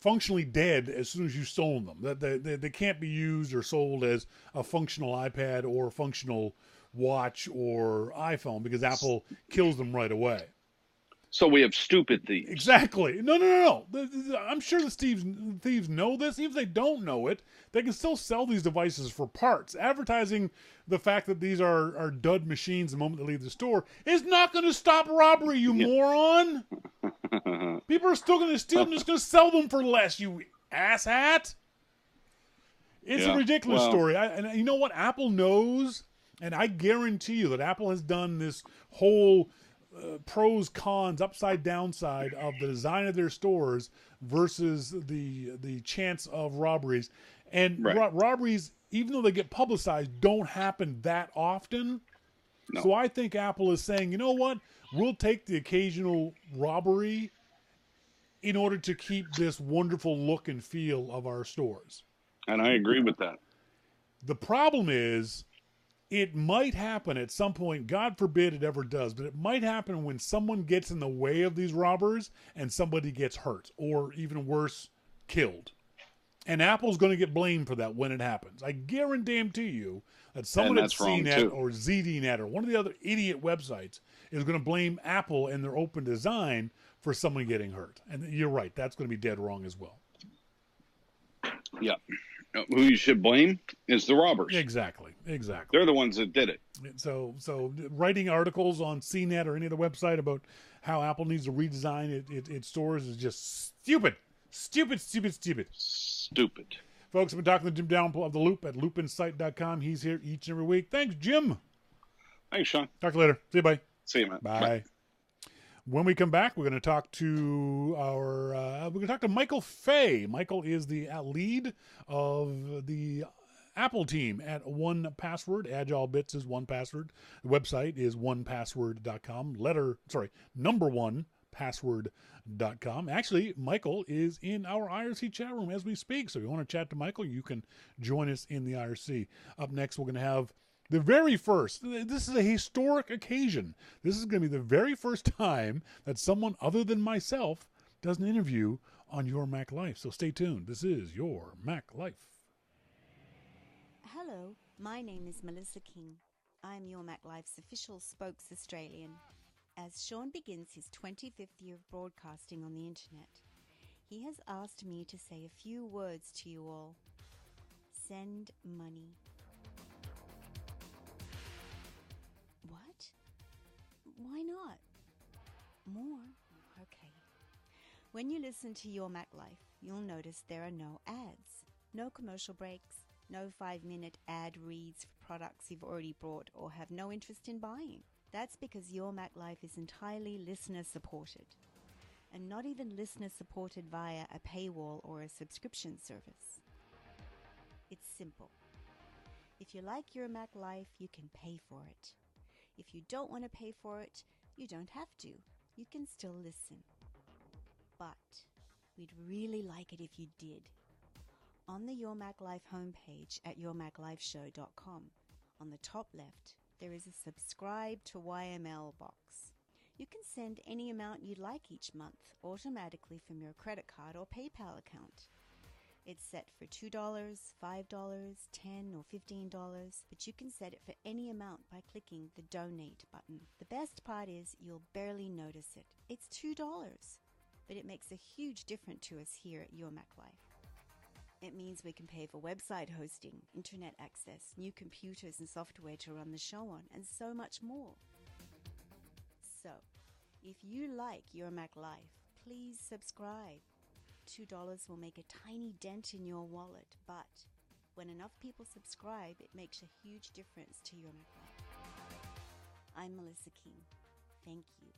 functionally dead as soon as you stole them. That they can't be used or sold as a functional iPad or a functional watch or iPhone because Apple kills them right away. So we have stupid thieves. Exactly. No. I'm sure the thieves know this. Even if they don't know it, they can still sell these devices for parts. Advertising the fact that these are dud machines the moment they leave the store is not going to stop robbery, you moron. People are still going to steal them, just going to sell them for less, you asshat. It's a ridiculous story. And you know what? Apple knows, and I guarantee you that Apple has done this whole pros, cons, upside, downside of the design of their stores versus the chance of robberies. And robberies, even though they get publicized, don't happen that often. No. So I think Apple is saying, you know what? We'll take the occasional robbery in order to keep this wonderful look and feel of our stores. And I agree with that. The problem is, it might happen at some point, God forbid it ever does, but it might happen when someone gets in the way of these robbers and somebody gets hurt or even worse, killed. And Apple's going to get blamed for that when it happens. I guarantee you that someone at CNET or ZDNet or one of the other idiot websites is going to blame Apple and their open design for someone getting hurt. And you're right, that's going to be dead wrong as well. Yeah. Who you should blame is the robbers. Exactly. They're the ones that did it. So writing articles on CNET or any other website about how Apple needs to redesign its stores is just stupid. Stupid. Folks, I've been talking to Jim Dalrymple of The Loop at loopinsight.com. He's here each and every week. Thanks, Jim. Thanks, Shawn. Talk to you later. See you, bye. See you, man. Bye. When we come back, we're going to talk to Michael Fey. Michael is the lead of the Apple team at 1Password. Agile Bits is 1Password. The website is onepassword.com. Number 1password.com. Actually, Michael is in our IRC chat room as we speak. So if you want to chat to Michael, you can join us in the IRC. Up next, we're going to have the very first, this is a historic occasion. This is going to be the very first time that someone other than myself does an interview on Your Mac Life. So stay tuned. This is Your Mac Life. Hello, my name is Melissa King. I'm Your Mac Life's official spokes Australian. As Shawn begins his 25th year of broadcasting on the internet, he has asked me to say a few words to you all. Send money. What? Why not? More? Okay. When you listen to Your Mac Life, you'll notice there are no ads, no commercial breaks, no 5-minute ad reads for products you've already bought or have no interest in buying. That's because Your Mac Life is entirely listener-supported, and not even listener-supported via a paywall or a subscription service. It's simple. If you like Your Mac Life, you can pay for it. If you don't want to pay for it, you don't have to. You can still listen. But we'd really like it if you did. On the Your Mac Life homepage at yourmaclifeshow.com, on the top left, there is a subscribe to YML box. You can send any amount you'd like each month automatically from your credit card or PayPal account. It's set for $2, $5, $10, or $15, but you can set it for any amount by clicking the Donate button. The best part is you'll barely notice it. It's $2, but it makes a huge difference to us here at Your Mac Life. It means we can pay for website hosting, internet access, new computers and software to run the show on, and so much more. So, if you like Your Mac Life, please subscribe. $2 will make a tiny dent in your wallet, but when enough people subscribe, it makes a huge difference to Your Mac Life. I'm Melissa King. Thank you.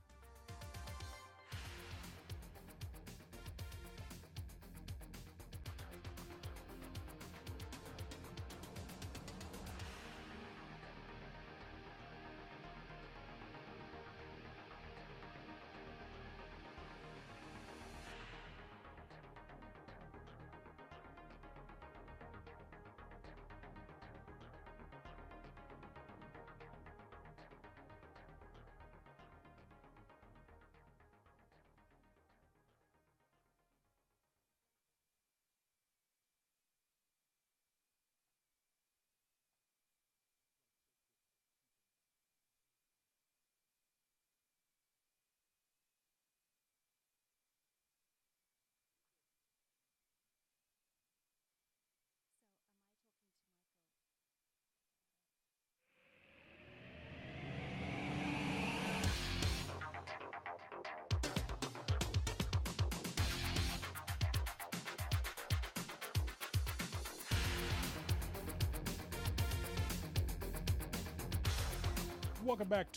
welcome back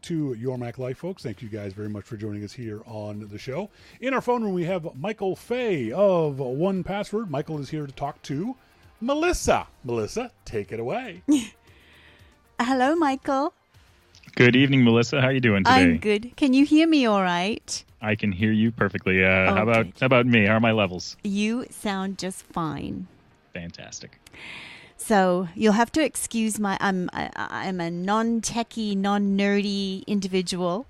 to Your Mac Life, folks. Thank you guys very much for joining us here on the show. In our phone room, we have Michael Fey of 1Password. Michael is here to talk to Melissa. Melissa, take it away. Hello, Michael. Good evening, Melissa. How are you doing today? I'm good. Can you hear me all right? I can hear you perfectly. How good. about me? How are my levels? You sound just fine. Fantastic. So you'll have to excuse I'm a non-techie, non-nerdy individual.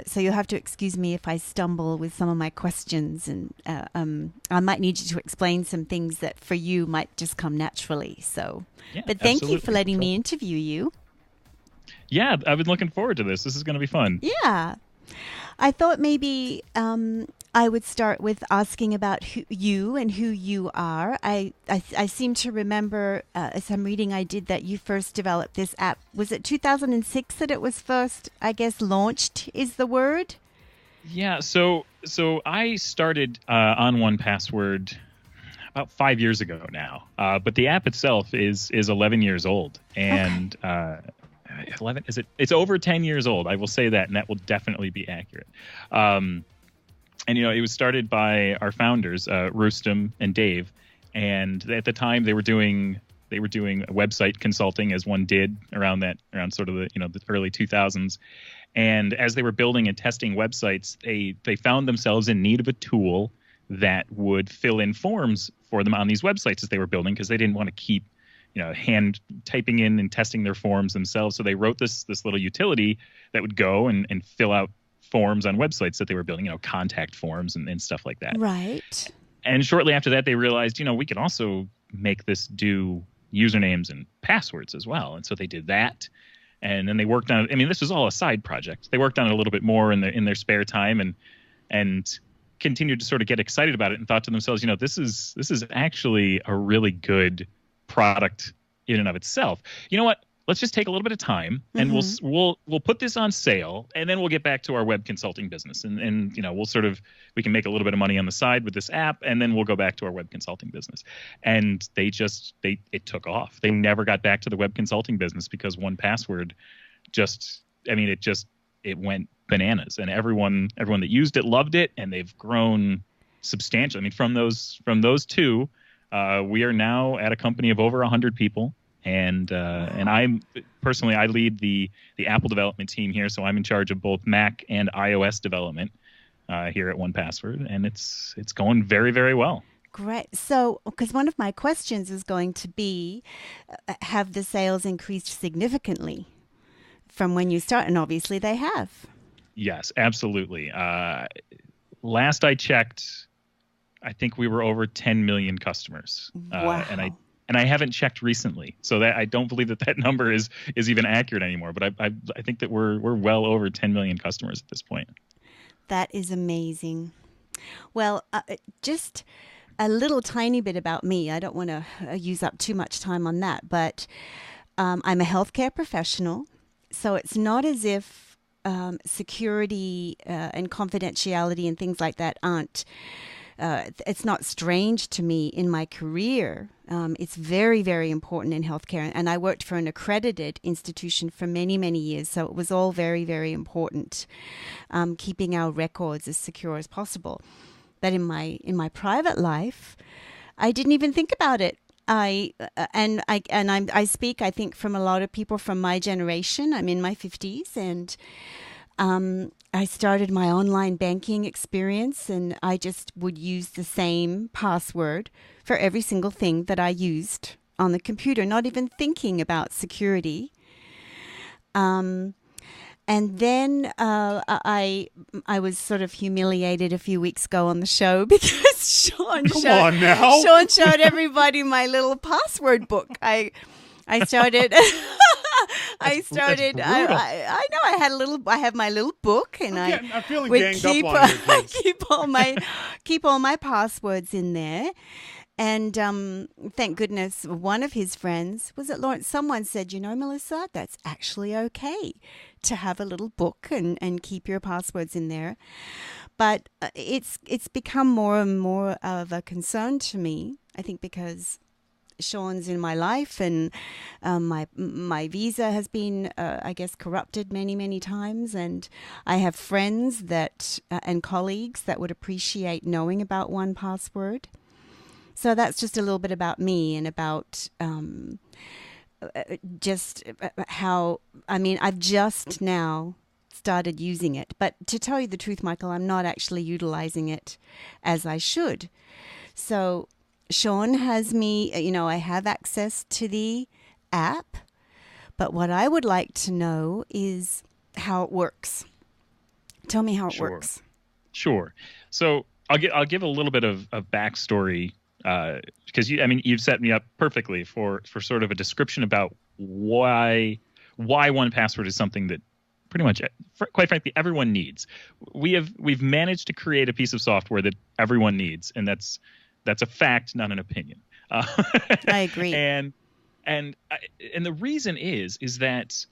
So you'll have to excuse me if I stumble with some of my questions, and I might need you to explain some things that for you might just come naturally. So, Yeah, but thank absolutely. you for letting me interview you. Yeah, I've been looking forward to this. This is going to be fun. Yeah. I thought maybe I would start with asking about who you are. I seem to remember some reading I did that you first developed this app. Was it 2006 that it was first, I guess, launched is the word? Yeah, so I started on 1Password about 5 years ago now. But the app itself is 11 years old. And 11 is it? It's over 10 years old. I will say that, and that will definitely be accurate. And it was started by our founders, Rustam and Dave, and at the time they were doing website consulting, as one did around sort of the early 2000s. And as they were building and testing websites, they found themselves in need of a tool that would fill in forms for them on these websites as they were building, because they didn't want to keep hand typing in and testing their forms themselves. So they wrote this little utility that would go and fill out forms on websites that they were building, contact forms and stuff like that. Right. And shortly after that, they realized, we could also make this do usernames and passwords as well. And so they did that. And then they worked on it. I mean, this was all a side project. They worked on it a little bit more in their spare time and continued to sort of get excited about it and thought to themselves, this is actually a really good product in and of itself. You know what? Let's just take a little bit of time and we'll put this on sale, and then we'll get back to our web consulting business, and we can make a little bit of money on the side with this app, and then we'll go back to our web consulting business. And it took off. They never got back to the web consulting business because 1Password it went bananas, and everyone that used it loved it, and they've grown substantially. I mean, from those two, we are now at a company of over 100 people. And I'm personally, I lead the Apple development team here, so I'm in charge of both Mac and iOS development here at 1Password, and it's going very, very well. Great. So, because one of my questions is going to be, have the sales increased significantly from when you start? And obviously they have. Yes, absolutely. Last I checked, I think we were over 10 million customers. Wow. And I haven't checked recently, so that I don't believe that number is even accurate anymore. But I think that we're well over 10 million customers at this point. That is amazing. Well, just a little tiny bit about me. I don't want to use up too much time on that, but I'm a healthcare professional, so it's not as if security and confidentiality and things like that aren't. It's not strange to me in my career. It's very, very important in healthcare. And I worked for an accredited institution for many, many years. So it was all very, very important, keeping our records as secure as possible. But in my private life, I didn't even think about it. I speak, I think, from a lot of people from my generation. I'm in my 50s, and I started my online banking experience, and I just would use the same password for every single thing that I used on the computer, not even thinking about security. And then I was sort of humiliated a few weeks ago on the show because Shawn showed everybody my little password book. I started. I know I have my little book, and I'm feeling would ganged keep up on you, kids. keep all my passwords in there. And thank goodness one of his friends, was it Lawrence? Someone said, Melissa, that's actually okay to have a little book and keep your passwords in there. But it's become more and more of a concern to me, I think, because Shawn's in my life, and my visa has been, I guess, corrupted many times, and I have friends that and colleagues that would appreciate knowing about 1Password. So that's just a little bit about me and about just how, I mean, I've just now started using it. But to tell you the truth, Michael, I'm not actually utilizing it as I should. So Shawn has me, I have access to the app. But what I would like to know is how it works. Tell me how it works. Sure. So I'll give a little bit of backstory, because you've set me up perfectly for sort of a description about why 1Password is something that pretty much, quite frankly, everyone needs. We've managed to create a piece of software that everyone needs, and that's a fact, not an opinion. I agree. And the reason is that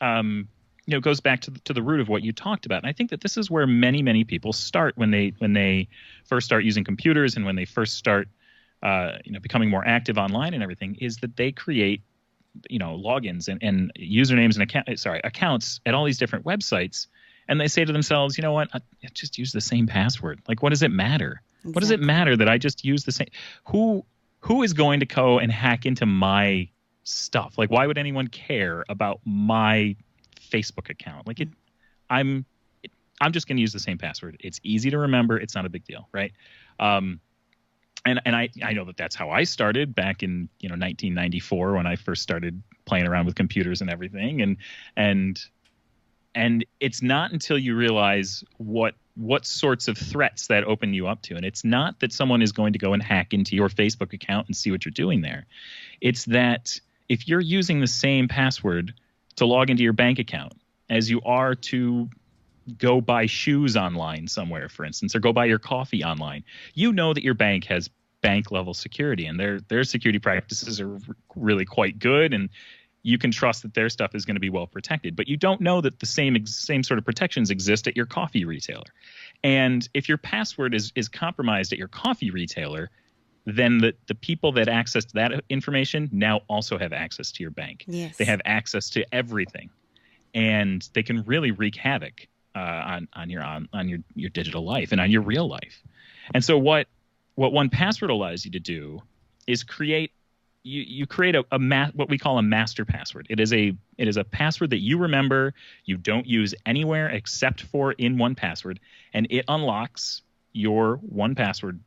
it goes back to the root of what you talked about. And I think that this is where many people start when they first start using computers, and when they first start becoming more active online and everything, is that they create logins and usernames and accounts at all these different websites, and they say to themselves, you know what, I just use the same password. Like, what does it matter? Exactly. What does it matter that I just use the same? Who is going to go and hack into my stuff? Like, why would anyone care about my Facebook account? Like, I'm just going to use the same password. It's easy to remember. It's not a big deal, right? And I know that that's how I started back in 1994 when I first started playing around with computers and everything. And it's not until you realize what sorts of threats that open you up to. And it's not that someone is going to go and hack into your Facebook account and see what you're doing there. It's that if you're using the same password to log into your bank account as you are to go buy shoes online somewhere, for instance, or go buy your coffee online, you know that your bank has bank level security, and their security practices are really quite good, and you can trust that their stuff is going to be well protected. But you don't know that the same sort of protections exist at your coffee retailer. And if your password is compromised at your coffee retailer, then the people that access that information now also have access to your bank. Yes. They have access to everything, and they can really wreak havoc on your digital life and on your real life. And so what 1Password allows you to do is create what we call a master password. It is a password that you remember, you don't use anywhere except for in 1Password, and it unlocks your 1Password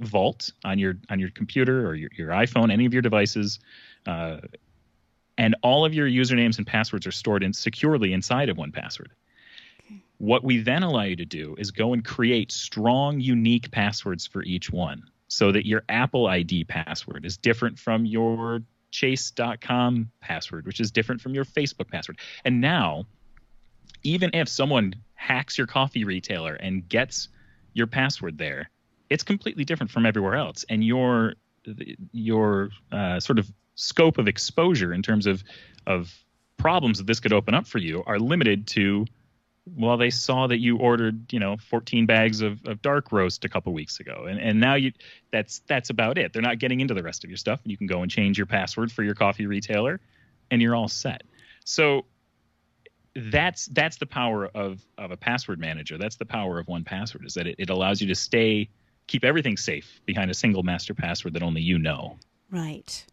vault on your computer or your iPhone, any of your devices, and all of your usernames and passwords are stored securely inside of 1Password. What we then allow you to do is go and create strong, unique passwords for each one, so that your Apple ID password is different from your Chase.com password, which is different from your Facebook password. And now, even if someone hacks your coffee retailer and gets your password there, it's completely different from everywhere else. And your sort of scope of exposure in terms of problems that this could open up for you are limited to, well, they saw that you ordered, 14 bags of dark roast a couple weeks ago, and now that's about it. They're not getting into the rest of your stuff. You can go and change your password for your coffee retailer, and you're all set. So that's the power of a password manager. That's the power of 1Password, is that it allows you to keep everything safe behind a single master password that only you know. Right.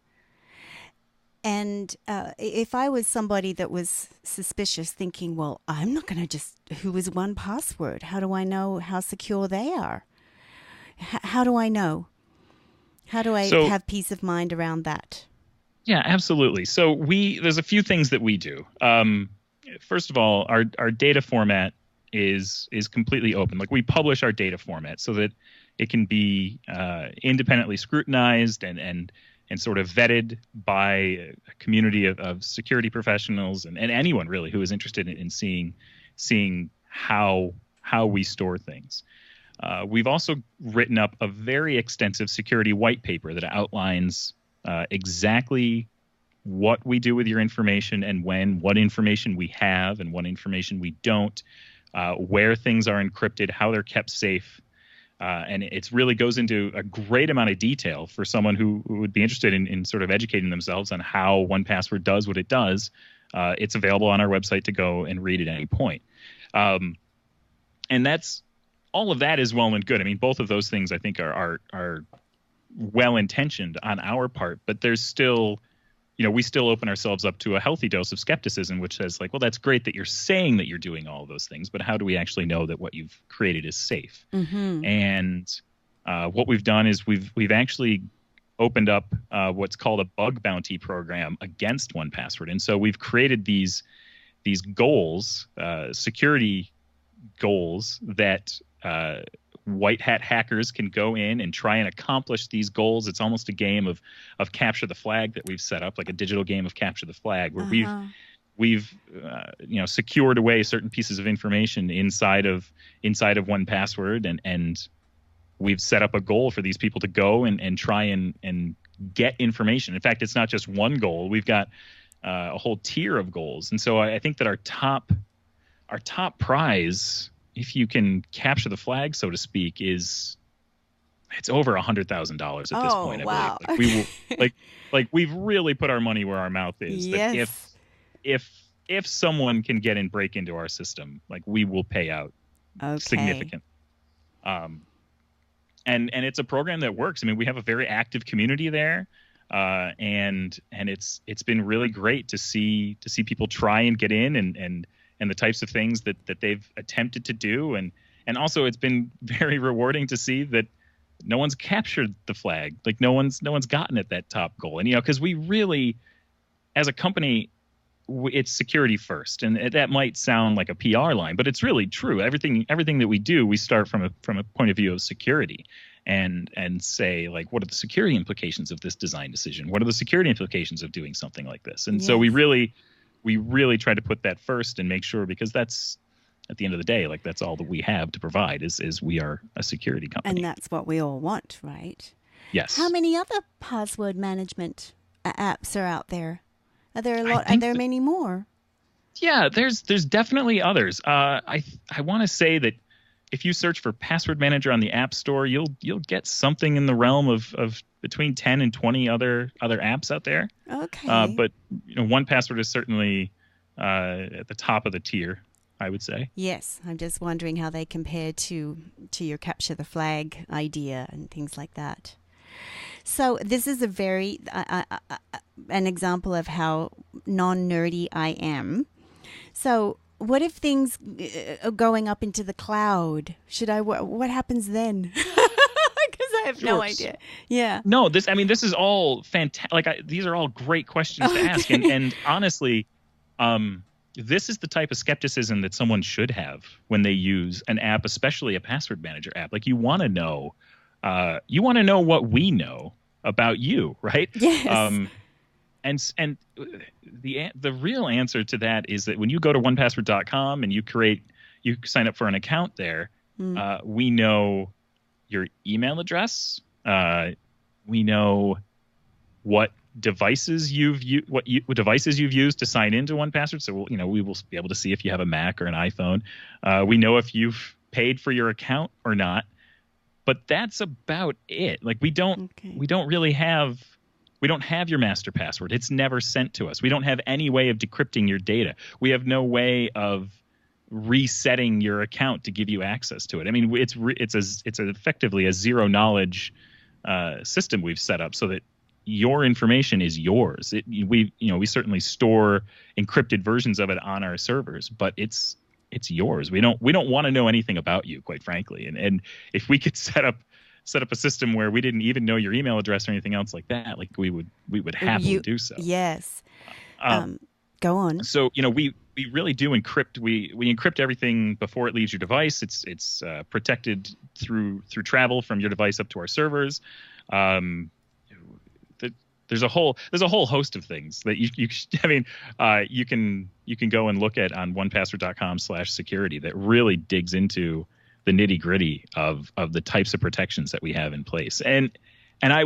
And if I was somebody that was suspicious, thinking, well, I'm not going to who is 1Password? How do I know how secure they are? How do I know? How do I have peace of mind around that? Yeah, absolutely. So there's a few things that we do. First of all, our data format is completely open. Like, we publish our data format so that it can be independently scrutinized and sort of vetted by a community of security professionals and anyone really who is interested in seeing how we store things. We've also written up a very extensive security white paper that outlines exactly what we do with your information and what information we have and what information we don't, where things are encrypted, how they're kept safe. And it really goes into a great amount of detail for someone who would be interested in sort of educating themselves on how 1Password does what it does. It's available on our website to go and read at any point. And that's all of that is well and good. I mean, both of those things I think are well-intentioned on our part, but there's still, we still open ourselves up to a healthy dose of skepticism, which says like, well, that's great that you're saying that you're doing all of those things, but how do we actually know that what you've created is safe? Mm-hmm. And what we've done is we've actually opened up what's called a bug bounty program against 1Password. And so we've created these goals, security goals that white hat hackers can go in and try and accomplish these goals. It's almost a game of capture the flag that we've set up, like a digital game of capture the flag, where we've secured away certain pieces of information inside of 1Password, and we've set up a goal for these people to go and try and get information. In fact, it's not just one goal. We've got a whole tier of goals. And so I think that our top prize, if you can capture the flag, so to speak, it's over $100,000 at this point. Wow. I believe. Like we've really put our money where our mouth is. Yes. That if someone can get and break into our system, like we will pay out significant. And it's a program that works. I mean, we have a very active community there. And it's been really great to see people try and get in and the types of things that they've attempted to do. And also it's been very rewarding to see that no one's captured the flag. Like no one's gotten at that top goal. And, because we really, as a company, it's security first. And that might sound like a PR line, but it's really true. Everything that we do, we start from a point of view of security and say, like, what are the security implications of this design decision? What are the security implications of doing something like this? And so we really try to put that first and make sure, because that's, at the end of the day, like that's all that we have to provide is we are a security company. And that's what we all want, right? Yes. How many other password management apps are out there? Are there a lot? Are there many more? Yeah, there's definitely others. I want to say that if you search for Password Manager on the App Store, you'll get something in the realm of between 10 and 20 other apps out there. Okay. But 1Password is certainly at the top of the tier, I would say. Yes, I'm just wondering how they compare to your capture the flag idea and things like that. So this is a very an example of how non-nerdy I am. So what if things are going up into the cloud? What happens then? Because I have no idea. Yeah. No, this is all fantastic. Like these are all great questions to ask, and honestly, this is the type of skepticism that someone should have when they use an app, especially a password manager app. Like you want to know what we know about you, right? Yes. And the real answer to that is that when you go to 1password.com and you sign up for an account there, we know your email address. We know what devices you've used to sign into 1Password. So we will be able to see if you have a Mac or an iPhone. We know if you've paid for your account or not. But that's about it. Like we don't have your master password. It's never sent to us. We don't have any way of decrypting your data. We have no way of resetting your account to give you access to it. I mean, it's effectively a zero knowledge system we've set up so that your information is yours. We certainly store encrypted versions of it on our servers, but it's yours. We don't want to know anything about you, quite frankly. And if we could set up a system where we didn't even know your email address or anything else like that, like we would happily do so. Yes. Go on. So we really do encrypt. We encrypt everything before it leaves your device. It's protected through travel from your device up to our servers. There's a whole host of things that you can go and look at on 1password.com/security that really digs into the nitty gritty of the types of protections that we have in place. And I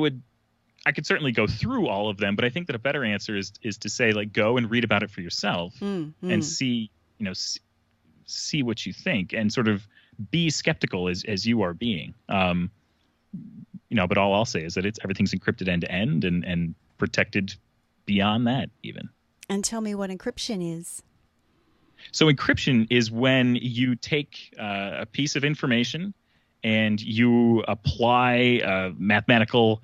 could certainly go through all of them, but I think that a better answer is to say, like, go and read about it for yourself and see what you think, and sort of be skeptical as you are being. But all I'll say is that everything's encrypted end to end and protected beyond that even. And tell me what encryption is. So encryption is when you take a piece of information and you apply mathematical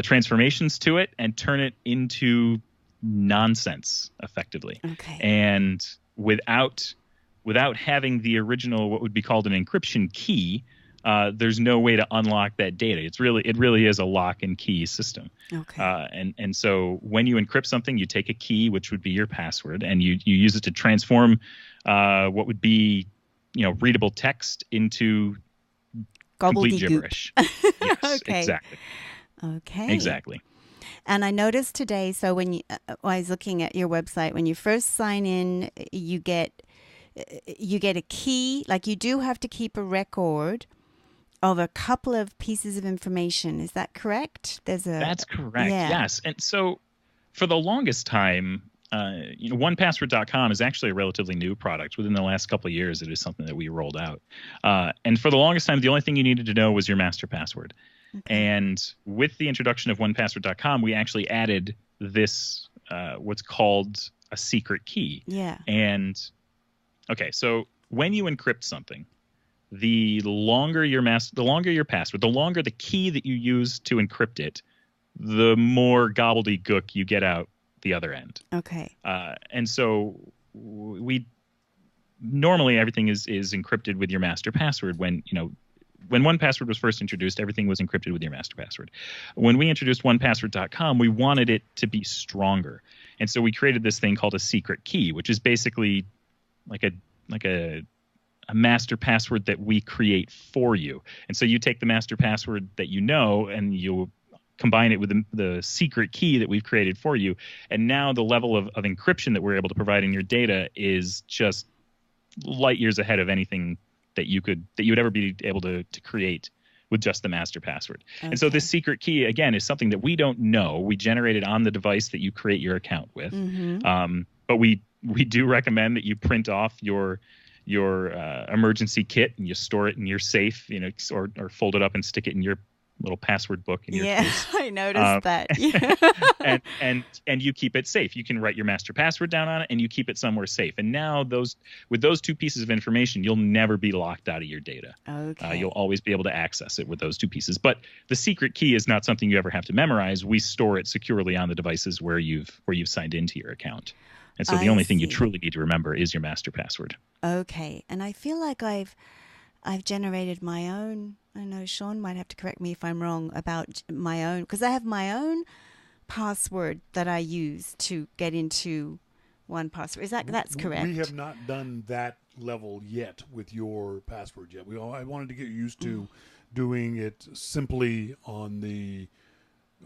transformations to it and turn it into nonsense effectively. Okay. And without having the original, what would be called an encryption key, there's no way to unlock that data. It really is a lock and key system. Okay. And so when you encrypt something, you take a key, which would be your password, and you use it to transform what would be, readable text into complete gibberish. Yes, Okay. exactly. Okay. Exactly. And I noticed today, so when I was looking at your website, when you first sign in, you get a key. Like, you do have to keep a record of a couple of pieces of information. Is that correct? That's correct. Yeah. Yes. And so for the longest time, 1password.com is actually a relatively new product. Within the last couple of years, it is something that we rolled out. And for the longest time, the only thing you needed to know was your master password. Okay. And with the introduction of 1password.com, we actually added this, what's called a secret key. Yeah. And okay, so when you encrypt something, the longer your password, the longer the key that you use to encrypt it, the more gobbledygook you get out the other end. Okay. And so we normally everything is encrypted with your master password. When 1Password was first introduced, everything was encrypted with your master password. When we introduced 1Password.com, we wanted it to be stronger. And so we created this thing called a secret key, which is basically like a master password that we create for you. And so you take the master password that you know and you combine it with the secret key that we've created for you. And now the level of encryption that we're able to provide in your data is just light years ahead of anything that you'd ever be able to create with just the master password. Okay. And so this secret key, again, is something that we don't know. We generate it on the device that you create your account with. Mm-hmm. But we do recommend that you print off your emergency kit and you store it in your safe, or fold it up and stick it in your little password book in your case. I noticed that. and you keep it safe. You can write your master password down on it and you keep it somewhere safe. And now with those two pieces of information, you'll never be locked out of your data. Okay. You'll always be able to access it with those two pieces. But the secret key is not something you ever have to memorize. We store it securely on the devices where you've signed into your account. And so the only thing you truly need to remember is your master password. Okay. And I feel like I've generated my own. I know Shawn might have to correct me if I'm wrong about my own, because I have my own password that I use to get into 1Password. That's correct? We have not done that level yet with your password yet. I wanted to get used to doing it simply on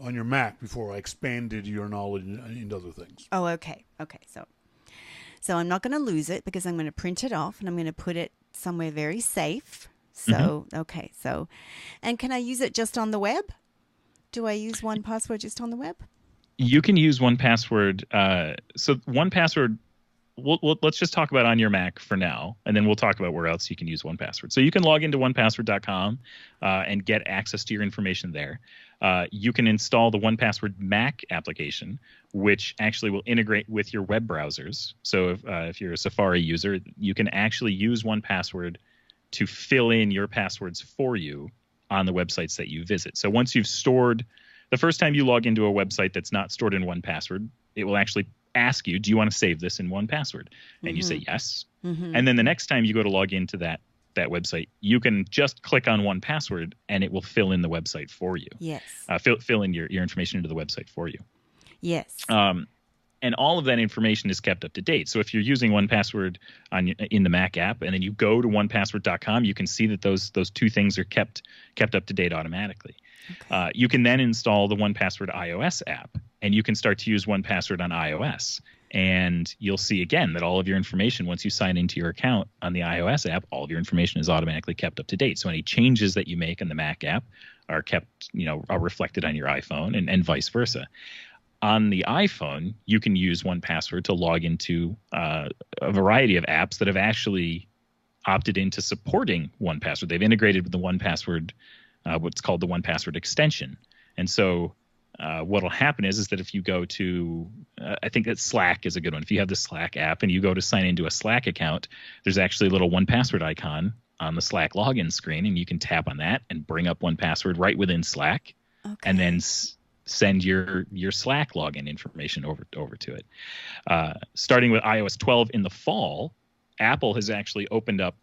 your Mac before I expanded your knowledge into other things. Oh, okay. Okay. So I'm not going to lose it because I'm going to print it off and I'm going to put it somewhere very safe. So, okay. So, and can I use it just on the web? Do I use 1Password just on the web? You can use 1Password. So 1Password, let's just talk about on your Mac for now, and then we'll talk about where else you can use 1Password. So you can log into 1Password.com and get access to your information there. You can install the 1Password Mac application, which actually will integrate with your web browsers. So if you're a Safari user, you can actually use 1Password to fill in your passwords for you on the websites that you visit. So once you've stored, the first time you log into a website that's not stored in 1Password, it will actually ask you, do you want to save this in 1Password? And you say yes. Mm-hmm. And then the next time you go to log into that website, you can just click on 1Password and it will fill in the website for you. Yes. Fill in your information into the website for you. Yes. And all of that information is kept up to date. So if you're using 1Password in the Mac app, and then you go to 1Password.com, you can see that those two things are kept up to date automatically. Okay. You can then install the 1Password iOS app, and you can start to use 1Password on iOS. And you'll see again that all of your information, once you sign into your account on the iOS app, all of your information is automatically kept up to date. So any changes that you make in the Mac app are are reflected on your iPhone, and vice versa. On the iPhone, you can use 1Password to log into a variety of apps that have actually opted into supporting 1Password. They've integrated with the 1Password, what's called the 1Password extension. And so what'll happen is that if you go to, I think that Slack is a good one. If you have the Slack app and you go to sign into a Slack account, there's actually a little 1Password icon on the Slack login screen, and you can tap on that and bring up 1Password right within Slack, and then send your Slack login information over to it. Starting with iOS 12 in the fall, Apple has actually opened up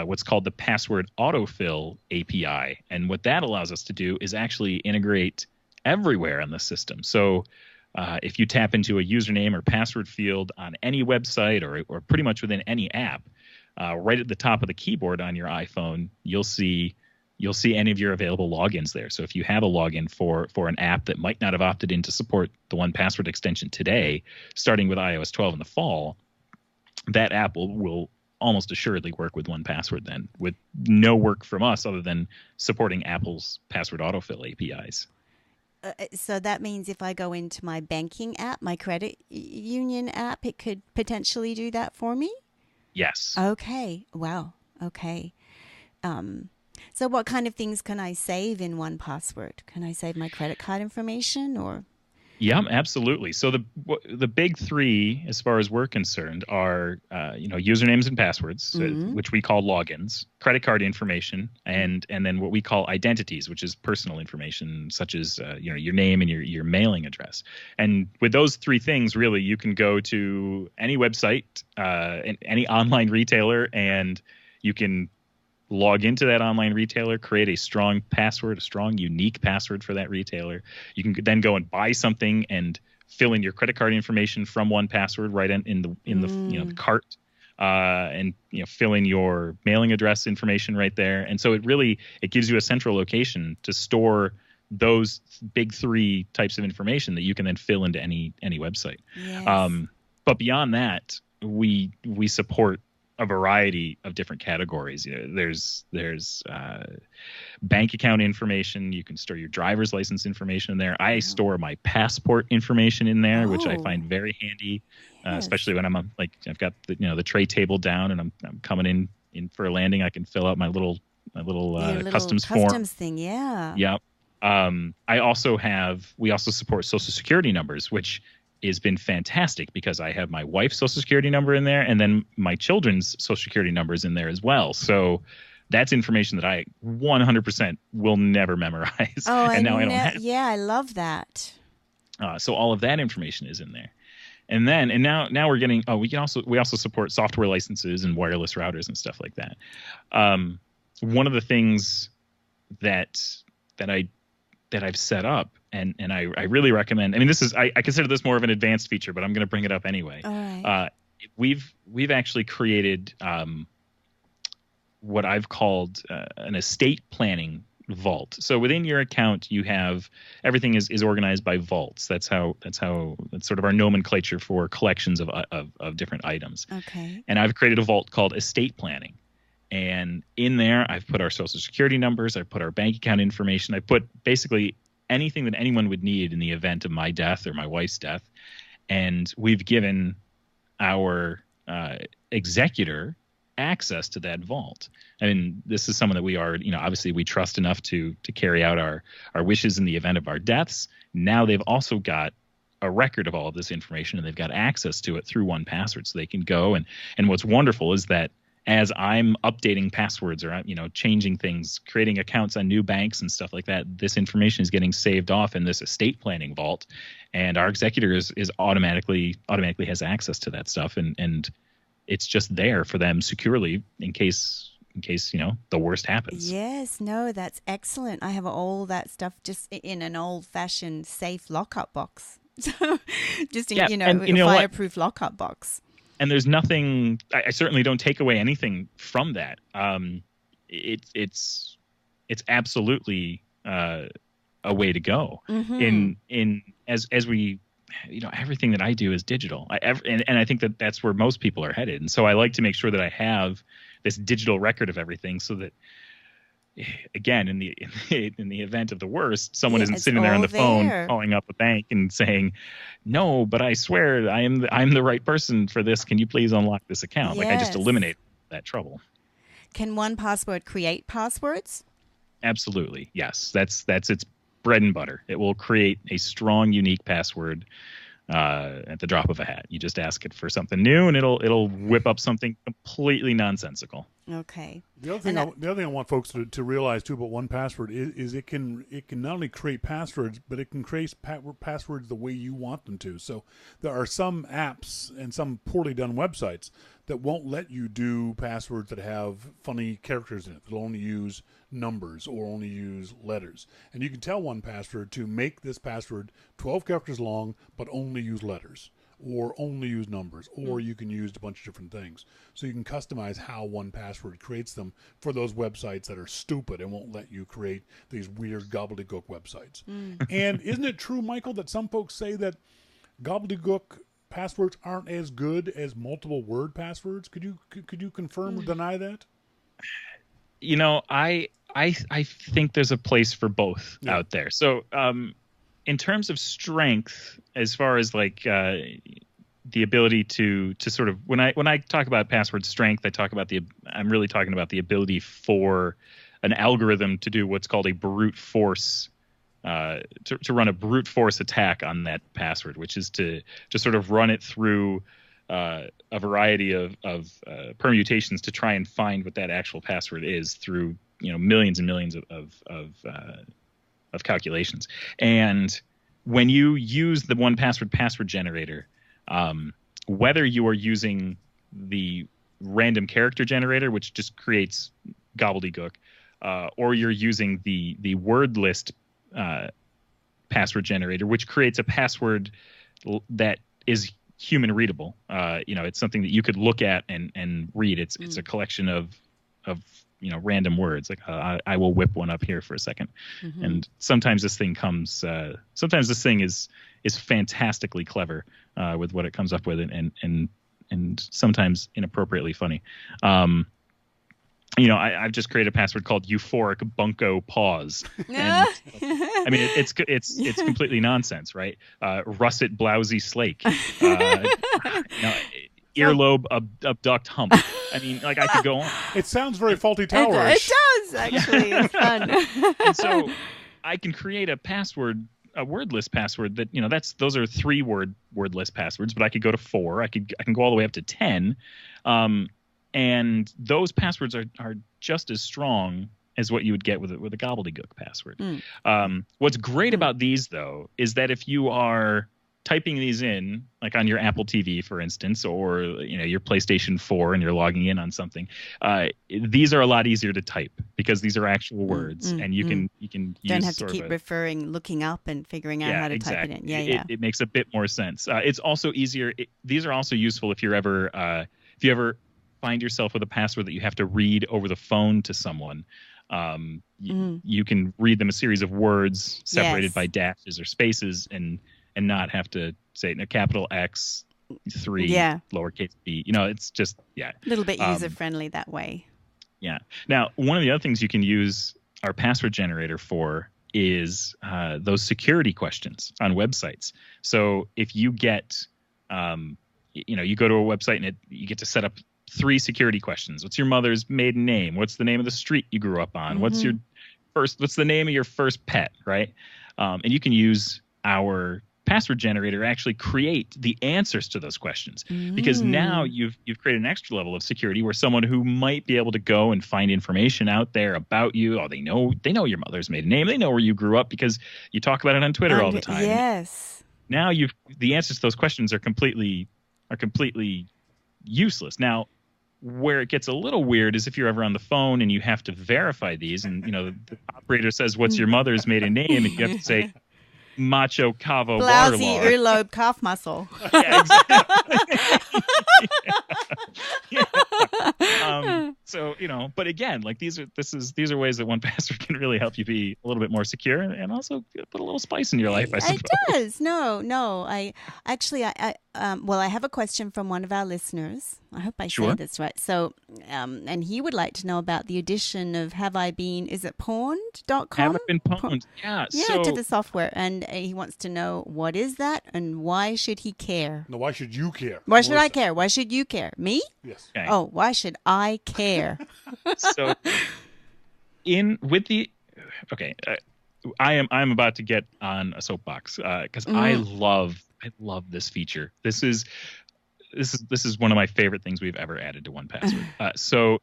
what's called the password autofill API, and what that allows us to do is actually integrate everywhere on the system. So if you tap into a username or password field on any website or pretty much within any app, right at the top of the keyboard on your iPhone, you'll see any of your available logins there. So if you have a login for an app that might not have opted in to support the 1Password extension today, starting with iOS 12 in the fall, that app will almost assuredly work with 1Password then, with no work from us other than supporting Apple's password autofill APIs. So that means if I go into my banking app, my credit union app, it could potentially do that for me? Yes. Okay. Wow. Okay. So what kind of things can I save in 1Password? Can I save my credit card information or? Yeah, absolutely. So the big three, as far as we're concerned, are usernames and passwords, which we call logins, credit card information, and then what we call identities, which is personal information, such as your name and your mailing address. And with those three things, really, you can go to any website, any online retailer, and you can log into that online retailer, create a strong password, a strong, unique password for that retailer. You can then go and buy something and fill in your credit card information from 1Password right in the cart, and fill in your mailing address information right there. And so it gives you a central location to store those big three types of information that you can then fill into any website. Yes. But beyond that, we support a variety of different categories. There's bank account information. You can store your driver's license information in there. I store my passport information in there, which I find very handy, especially when I've got the tray table down and I'm coming in for a landing. I can fill out my little customs form thing. Yeah. Yep. We also support Social Security numbers, which has been fantastic because I have my wife's Social Security number in there and then my children's Social Security numbers in there as well. So that's information that I 100% will never memorize. Oh, and now I don't have. Yeah, I love that. So all of that information is in there. And now we're getting. We also support software licenses and wireless routers and stuff like that. One of the things that I've set up and I really recommend. I mean, I consider this more of an advanced feature, but I'm going to bring it up anyway. All right. We've actually created what I've called an estate planning vault. So within your account, you have everything is organized by vaults. That's sort of our nomenclature for collections of different items. Okay. And I've created a vault called estate planning. And in there, I've put our Social Security numbers, I've put our bank account information, I put basically anything that anyone would need in the event of my death or my wife's death. And we've given our executor access to that vault. I mean, this is someone that we are, obviously we trust enough to carry out our wishes in the event of our deaths. Now they've also got a record of all of this information and they've got access to it through 1Password. So they can go and what's wonderful is that as I'm updating passwords or, changing things, creating accounts on new banks and stuff like that, this information is getting saved off in this estate planning vault. And our executor is automatically has access to that stuff. And it's just there for them securely in case, the worst happens. Yes, no, that's excellent. I have all that stuff just in an old-fashioned safe lockup box. So just in, a fireproof lockup box. And there's nothing. I certainly don't take away anything from that. It's absolutely a way to go. Mm-hmm. In as we, everything that I do is digital. And I think that's where most people are headed. And so I like to make sure that I have this digital record of everything, so that, again, in the event of the worst, someone isn't sitting there on the phone calling up a bank and saying, "No, but I swear I'm the right person for this. Can you please unlock this account?" Yes. Like, I just eliminate that trouble. Can 1Password create passwords? Absolutely, yes. That's its bread and butter. It will create a strong, unique password at the drop of a hat. You just ask it for something new, and it'll whip up something completely nonsensical. Okay. The other thing I want folks to realize too about 1Password is it can not only create passwords, but it can create passwords the way you want them to. So there are some apps and some poorly done websites that won't let you do passwords that have funny characters in it. They'll only use numbers or only use letters. And you can tell 1Password to make this password 12 characters long, but only use letters, or only use numbers, or you can use a bunch of different things. So you can customize how 1Password creates them for those websites that are stupid and won't let you create these weird gobbledygook websites. And isn't it true, Michael, that some folks say that gobbledygook passwords aren't as good as multiple word passwords? Could you confirm or deny that? I think there's a place for both out there. So in terms of strength, as far as like the ability to sort of when I talk about password strength, I'm really talking about the ability for an algorithm to do what's called a brute force to run a brute force attack on that password, which is to sort of run it through a variety of permutations to try and find what that actual password is through millions and millions of calculations. And when you use the 1Password password generator, whether you are using the random character generator, which just creates gobbledygook, or you're using the word list password generator, which creates a password that is human readable. It's something that you could look at and read. It's a collection of random words. Like I will whip one up here for a second. And sometimes this thing sometimes this thing is fantastically clever with what it comes up with, and sometimes inappropriately funny. I've just created a password called euphoric bunko pause. And, I mean, it's completely nonsense, right? Russet blousy slake. Earlobe abduct hump. I mean, like I could go on. It sounds very Faulty Towers. It does, actually. It's fun. And so I can create a wordless password that, those are 3 wordless passwords, but I could go to 4. I can go all the way up to 10. And those passwords are just as strong as what you would get with a gobbledygook password. What's great about these, though, is that if you are typing these in, like on your Apple TV, for instance, or your PlayStation 4, and you're logging in on something, these are a lot easier to type because these are actual words, and you can use don't have to keep looking up and figuring out how to type it in. It makes a bit more sense. It's also easier. These are also useful if you ever find yourself with a password that you have to read over the phone to someone. You can read them a series of words separated by dashes or spaces, and not have to say capital X 3 lowercase b. It's just a little bit user friendly that way. Yeah. Now, one of the other things you can use our password generator for is those security questions on websites. So if you get you go to a website and you get to set up 3 security questions. What's your mother's maiden name? What's the name of the street you grew up on? What's the name of your first pet, right? And you can use our password generator to actually create the answers to those questions, because now you've created an extra level of security where someone who might be able to go and find information out there about you, they know your mother's maiden name, they know where you grew up because you talk about it on Twitter all the time. Yes. Now the answers to those questions are completely useless. Now, where it gets a little weird is if you're ever on the phone and you have to verify these, and the operator says, "What's your mother's maiden name?" and you have to say Macho Cavo Blousy Waterlog. earlobe calf muscle. Yeah, exactly. So but again, like these are ways that 1Password can really help you be a little bit more secure and also put a little spice in your life, I suppose. It does. No. I well, I have a question from one of our listeners. I hope I Sure. say this right. So, and he would like to know about the addition of is it pawned.com? Have it been pwned? Yeah. Yeah, to the software. And he wants to know, what is that and why should he care? No, why should you care? Why should I care? Why should you care? Me? Yes. Okay. Oh, why should I care? So, I'm about to get on a soapbox because I love this feature. This is one of my favorite things we've ever added to 1Password. So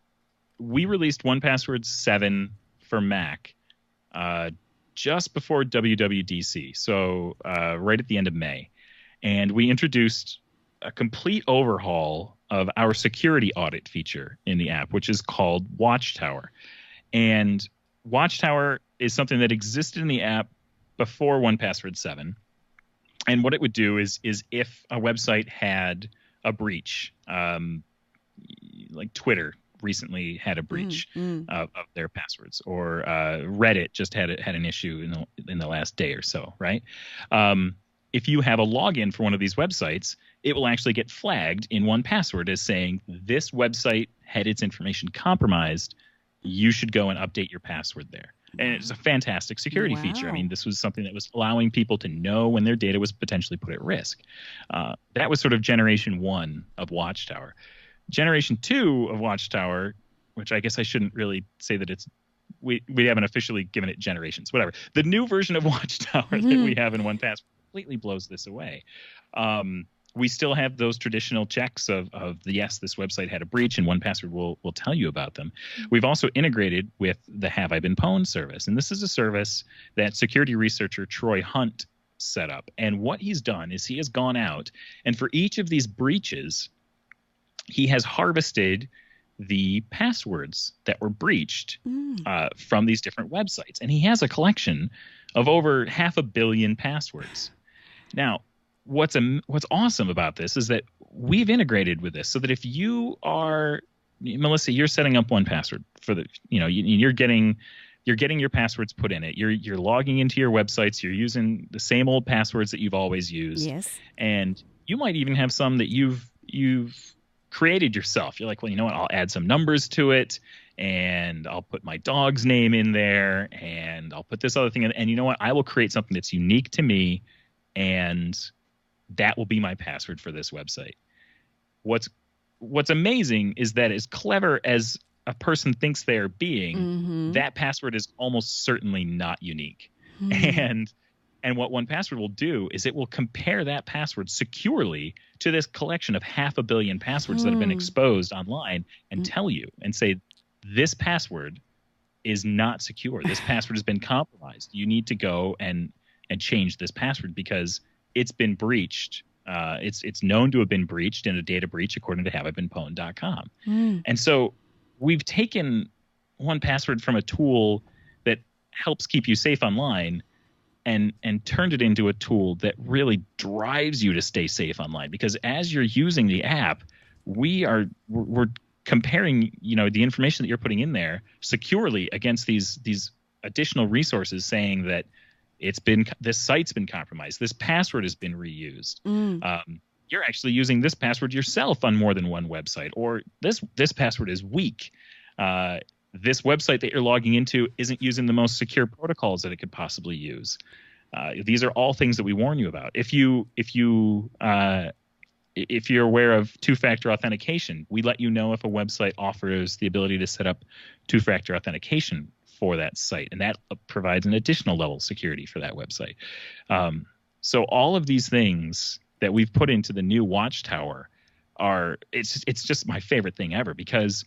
we released 1Password 7 for Mac just before WWDC, so right at the end of May, and we introduced a complete overhaul of our security audit feature in the app, which is called Watchtower. And Watchtower is something that existed in the app before 1Password 7. And what it would do is if a website had a breach, like Twitter recently had a breach of their passwords, or Reddit just had an issue in the last day or so, right? If you have a login for one of these websites, it will actually get flagged in 1Password as saying this website had its information compromised. You should go and update your password there. And it's a fantastic security feature. I mean, this was something that was allowing people to know when their data was potentially put at risk. That was sort of generation 1 of Watchtower. Generation 2 of Watchtower, which I guess I shouldn't really say that it's, we haven't officially given it generations, whatever. The new version of Watchtower that we have in 1Password completely blows this away. We still have those traditional checks of yes, this website had a breach, and 1Password will tell you about them. We've also integrated with the Have I Been Pwned service, and this is a service that security researcher Troy Hunt set up. And what he's done is he has gone out, and for each of these breaches, he has harvested the passwords that were breached from these different websites, and he has a collection of over 500 million passwords. Now, what's awesome about this is that we've integrated with this so that if you are, Melissa, you're setting up 1Password for the, you're getting your passwords put in it. You're logging into your websites. You're using the same old passwords that you've always used. Yes. And you might even have some that you've created yourself. You're like, well, you know what? I'll add some numbers to it, and I'll put my dog's name in there, and I'll put this other thing in. And you know what? I will create something that's unique to me, and that will be my password for this website. What's amazing is that as clever as a person thinks they're being, that password is almost certainly not unique. And what 1Password will do is it will compare that password securely to this collection of 500 million passwords that have been exposed online and tell you and say, this password is not secure. This password has been compromised. You need to go and change this password because it's been breached. It's known to have been breached in a data breach according to haveibeenpwned.com. And so we've taken 1Password from a tool that helps keep you safe online and turned it into a tool that really drives you to stay safe online, because as you're using the app, we're comparing, the information that you're putting in there securely against these additional resources saying that this site's been compromised, this password has been reused. You're actually using this password yourself on more than one website, or this password is weak. This website that you're logging into isn't using the most secure protocols that it could possibly use. These are all things that we warn you about. If you're aware of two-factor authentication, we let you know if a website offers the ability to set up two-factor authentication for that site, and that provides an additional level of security for that website. So all of these things that we've put into the new Watchtower it's just my favorite thing ever, because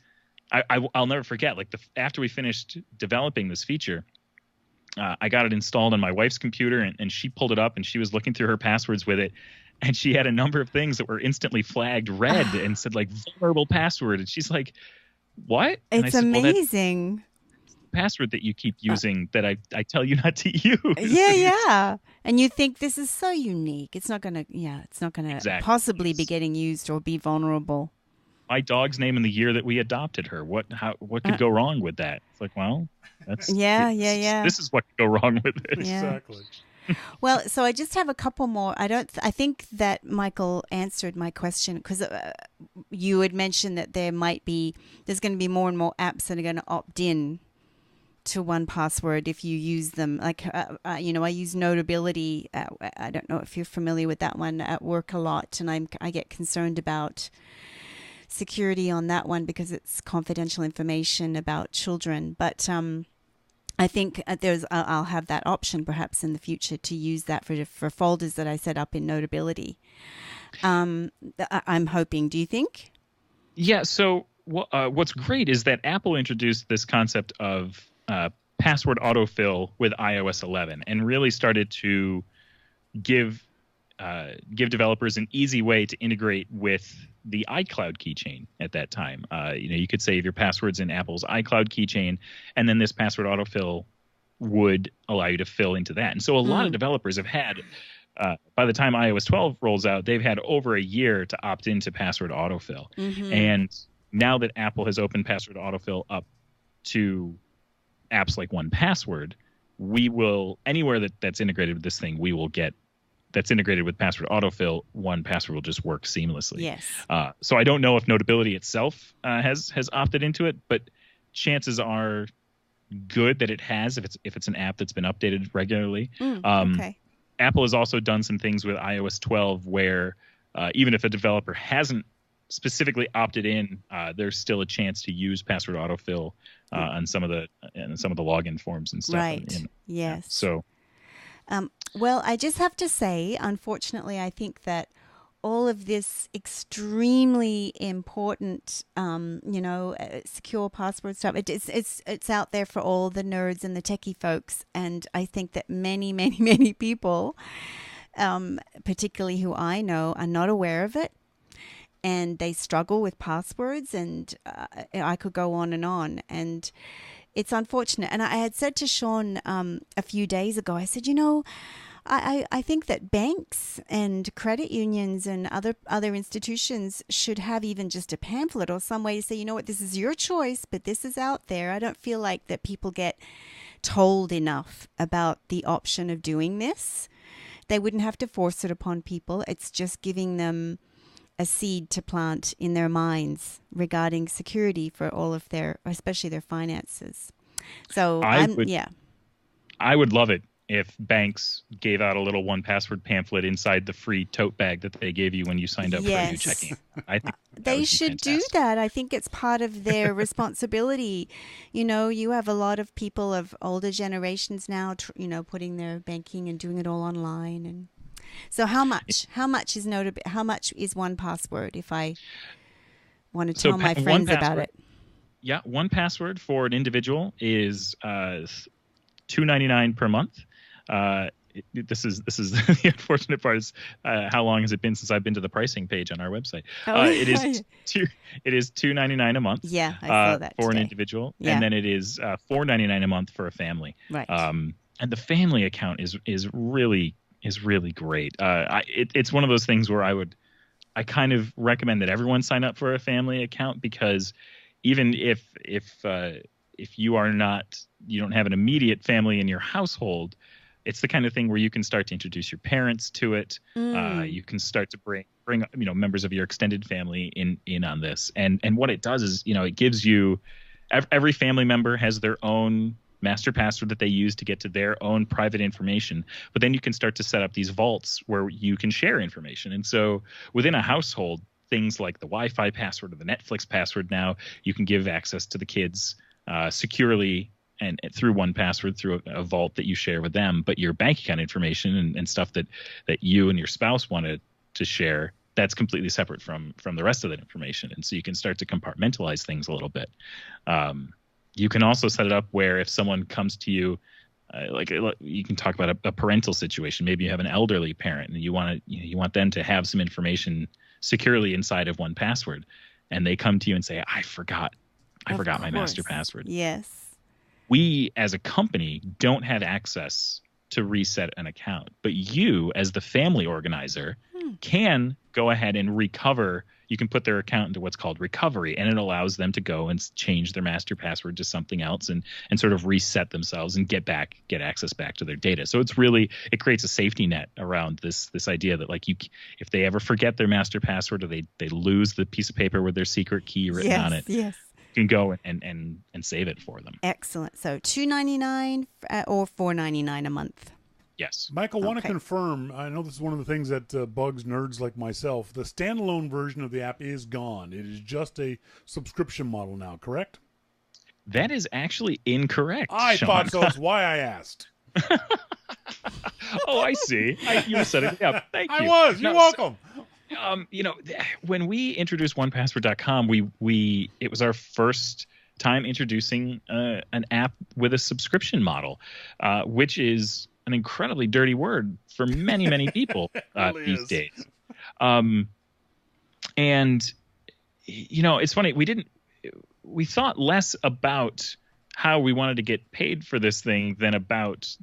I'll never forget, after we finished developing this feature, I got it installed on my wife's computer, and she pulled it up and she was looking through her passwords with it, and she had a number of things that were instantly flagged red and said vulnerable password, and she's like, what? It's amazing. Password that you keep using that I tell you not to use. Yeah. And you think this is so unique. It's not gonna Exactly. possibly be getting used or be vulnerable. My dog's name and the year that we adopted her. What could go wrong with that? It's like, well, that's yeah. This is what could go wrong with it. Exactly. Well, so I just have a couple more. I think that Michael answered my question because you had mentioned that there's going to be more and more apps that are going to opt in to 1Password if you use them. Like, I use Notability. I don't know if you're familiar with that one at work a lot, and I get concerned about security on that one because it's confidential information about children. But I think I'll have that option perhaps in the future to use that for folders that I set up in Notability. I'm hoping. Do you think? Yeah. So what's great is that Apple introduced this concept of password autofill with iOS 11 and really started to give developers an easy way to integrate with the iCloud keychain at that time. You could save your passwords in Apple's iCloud keychain, and then this password autofill would allow you to fill into that. And so a lot of developers have had, by the time iOS 12 rolls out, they've had over a year to opt into password autofill. Mm-hmm. And now that Apple has opened password autofill up to apps like 1Password, we will, anywhere that's integrated with this thing, we will get that's integrated with password autofill. 1Password will just work seamlessly. Yes. So I don't know if Notability itself has opted into it, but chances are good that it has if it's an app that's been updated regularly. Okay. Apple has also done some things with iOS 12 where even if a developer hasn't specifically opted in, there's still a chance to use password autofill on some of the login forms and stuff. Right. Yes. So. Well, I just have to say, unfortunately, I think that all of this extremely important, secure password stuff, it's out there for all the nerds and the techie folks. And I think that many, many, many people, particularly who I know, are not aware of it. And they struggle with passwords, and I could go on. And it's unfortunate. And I had said to Shawn a few days ago, I said, I think that banks and credit unions and other institutions should have even just a pamphlet or some way to say, you know what, this is your choice, but this is out there. I don't feel like that people get told enough about the option of doing this. They wouldn't have to force it upon people. It's just giving them a seed to plant in their minds regarding security for all of especially their finances. So I would love it if banks gave out a little 1Password pamphlet inside the free tote bag that they gave you when you signed up for a new checking. I think they should do that. I think it's part of their responsibility. You have a lot of people of older generations now, putting their banking and doing it all online. And so how much is 1Password if I want to tell my friends about it? Yeah, 1Password for an individual is $2.99 per month. This is the unfortunate part is how long has it been since I've been to the pricing page on our website? It is $2.99 a month. Yeah, I saw that for today. an individual, and then it is $4.99 a month for a family. Right. And the family account is really great. It's one of those things where I kind of recommend that everyone sign up for a family account, because even if you don't have an immediate family in your household, it's the kind of thing where you can start to introduce your parents to it. You can start to bring members of your extended family in on this. And what it does is, it gives you, every family member has their own master password that they use to get to their own private information. But then you can start to set up these vaults where you can share information. And so within a household, things like the Wi-Fi password or the Netflix password, now you can give access to the kids securely and through 1Password, through a vault that you share with them. But your bank account information and stuff that you and your spouse wanted to share, that's completely separate from the rest of that information. And so you can start to compartmentalize things a little bit. You can also set it up where if someone comes to you, you can talk about a parental situation. Maybe you have an elderly parent and you want them to have some information securely inside of 1Password, and they come to you and say, I forgot my master password. Yes. We as a company don't have access to reset an account, but you as the family organizer can go ahead and recover you can put their account into what's called recovery, and it allows them to go and change their master password to something else and sort of reset themselves and get access back to their data. So it creates a safety net around this idea that, like, if they ever forget their master password, or they lose the piece of paper with their secret key written on it, yes, you can go and save it for them. Excellent. So $2.99 or $4.99 a month. Yes. Michael, want to confirm, I know this is one of the things that bugs nerds like myself. The standalone version of the app is gone. It is just a subscription model now, correct? That is actually incorrect, I Shawn. thought so. That's why I asked. Oh, I see. You were setting it up. Thank you. I was. You're welcome. When we introduced OnePassword.com, it was our first time introducing an app with a subscription model, which is an incredibly dirty word for many, many people these days. And it's funny. We thought less about how we wanted to get paid for this thing than about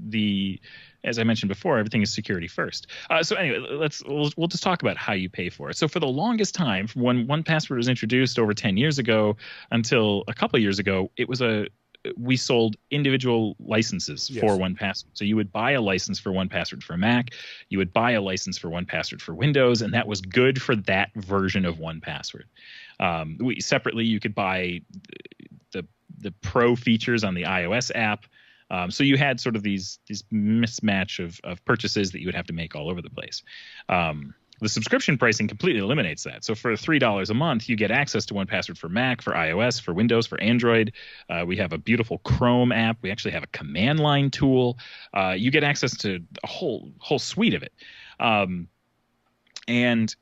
as I mentioned before, everything is security first. So anyway, we'll just talk about how you pay for it. So for the longest time, from when 1Password was introduced over 10 years ago until a couple of years ago, we sold individual licenses for 1Password. So you would buy a license for 1Password for Mac, you would buy a license for 1Password for Windows, and that was good for that version of 1Password. Separately, you could buy the pro features on the iOS app. So you had sort of these mismatch of purchases that you would have to make all over the place. The subscription pricing completely eliminates that. So for $3 a month, you get access to 1Password for Mac, for iOS, for Windows, for Android. We have a beautiful Chrome app. We actually have a command line tool. You get access to a whole suite of it. And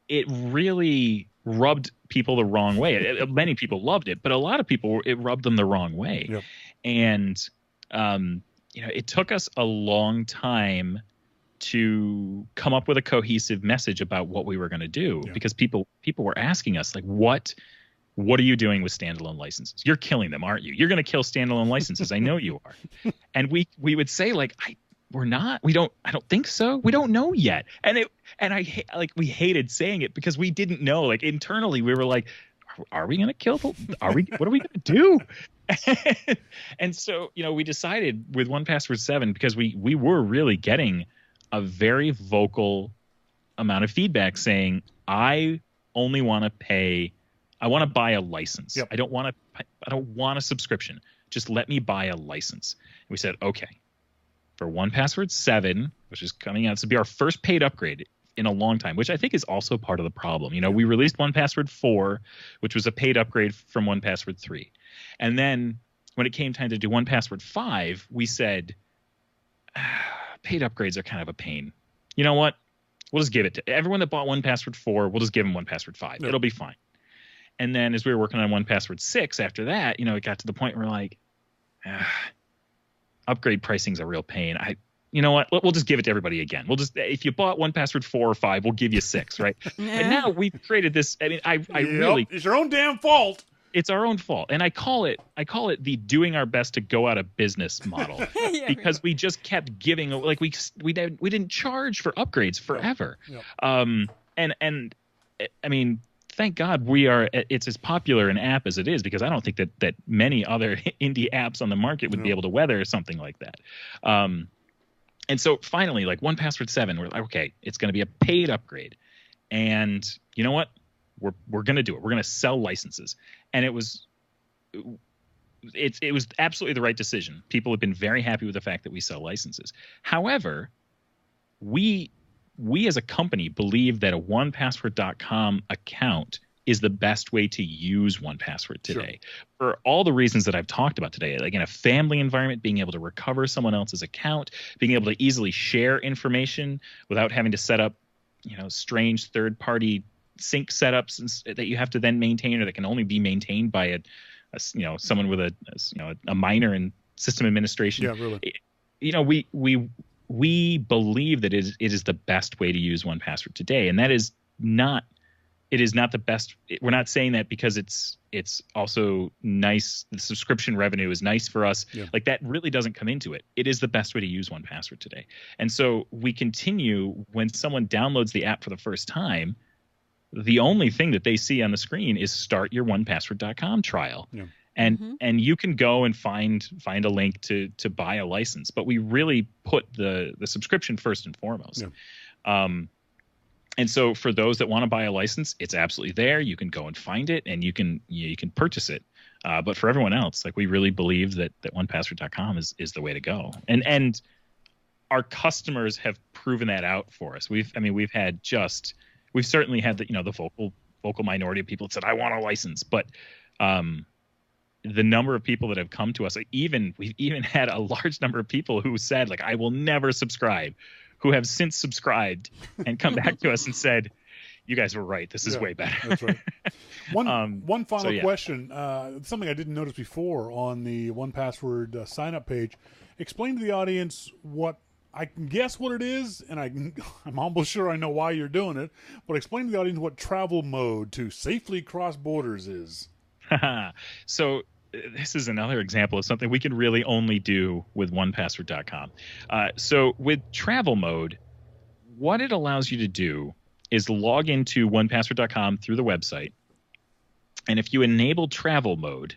it really rubbed people the wrong way. Many people loved it, but a lot of people, it rubbed them the wrong way. Yep. And it took us a long time to come up with a cohesive message about what we were going to do, because people were asking us, like, what are you doing with standalone licenses? You're killing them, aren't you? You're going to kill standalone licenses. I know you are. And we would say, like, we're not. I don't think so. We don't know yet. We hated saying it because we didn't know. Like, internally, we were like, are we going to kill them? What are we going to do? And so, we decided with 1Password 7, because we were really getting a very vocal amount of feedback saying, I only want to pay. I want to buy a license. Yep. I don't want a subscription. Just let me buy a license. And we said, okay. For 1Password 7, which is coming out, this will be our first paid upgrade in a long time, which I think is also part of the problem. We released 1Password 4, which was a paid upgrade from 1Password 3. And then when it came time to do 1Password 5, we said, paid upgrades are kind of a pain. You know what? We'll just give it to everyone that bought 1Password 4. We'll just give them 1Password 5. Yep. It'll be fine. And then as we were working on 1Password 6 after that, it got to the point where we're like, upgrade pricing's a real pain. You know what? We'll just give it to everybody again. If you bought 1Password 4 or 5, we'll give you 6, right? And now we've created this. I mean, I really, it's your own damn fault. It's our own fault. And I call it the doing our best to go out of business model, because we just kept giving, like, we didn't charge for upgrades forever. Yep. And I mean, thank God it's as popular an app as it is, because I don't think that many other indie apps on the market would be able to weather something like that. And so finally, like 1Password 7, we're like, okay, it's going to be a paid upgrade. And you know what? We're going to do it. We're going to sell licenses. And it was absolutely the right decision. People have been very happy with the fact that we sell licenses. However, we as a company believe that a 1Password.com account is the best way to use 1Password today. Sure. For all the reasons that I've talked about today. Like, in a family environment, being able to recover someone else's account, being able to easily share information without having to set up, strange third-party sync setups that you have to then maintain, or that can only be maintained by someone with a minor in system administration. Yeah, really. We believe that it is the best way to use 1Password today, and that is not. It is not the best. We're not saying that because it's also nice. The subscription revenue is nice for us. Yeah. Like, that really doesn't come into it. It is the best way to use 1Password today. And so we continue, when someone downloads the app for the first time, the only thing that they see on the screen is startyour1password.com trial. Yeah. And you can go and find a link to buy a license, but we really put the subscription first and foremost. Yeah. And so for those that want to buy a license, it's absolutely there. You can go and find it, and you can purchase it. But for everyone else, like, we really believe that 1password.com is the way to go. And our customers have proven that out for us. We've certainly had the vocal minority of people that said, I want a license, but the number of people that have come to us, we've even had a large number of people who said, like, I will never subscribe, who have since subscribed and come back to us and said, you guys were right. This is way better. That's right. One final yeah. question. Something I didn't notice before on the 1Password sign-up page. Explain to the audience what I can guess what it is, and I'm almost sure I know why you're doing it. But explain to the audience what travel mode to safely cross borders is. So this is another example of something we can really only do with 1password.com. So with travel mode, what it allows you to do is log into 1password.com through the website. And if you enable travel mode,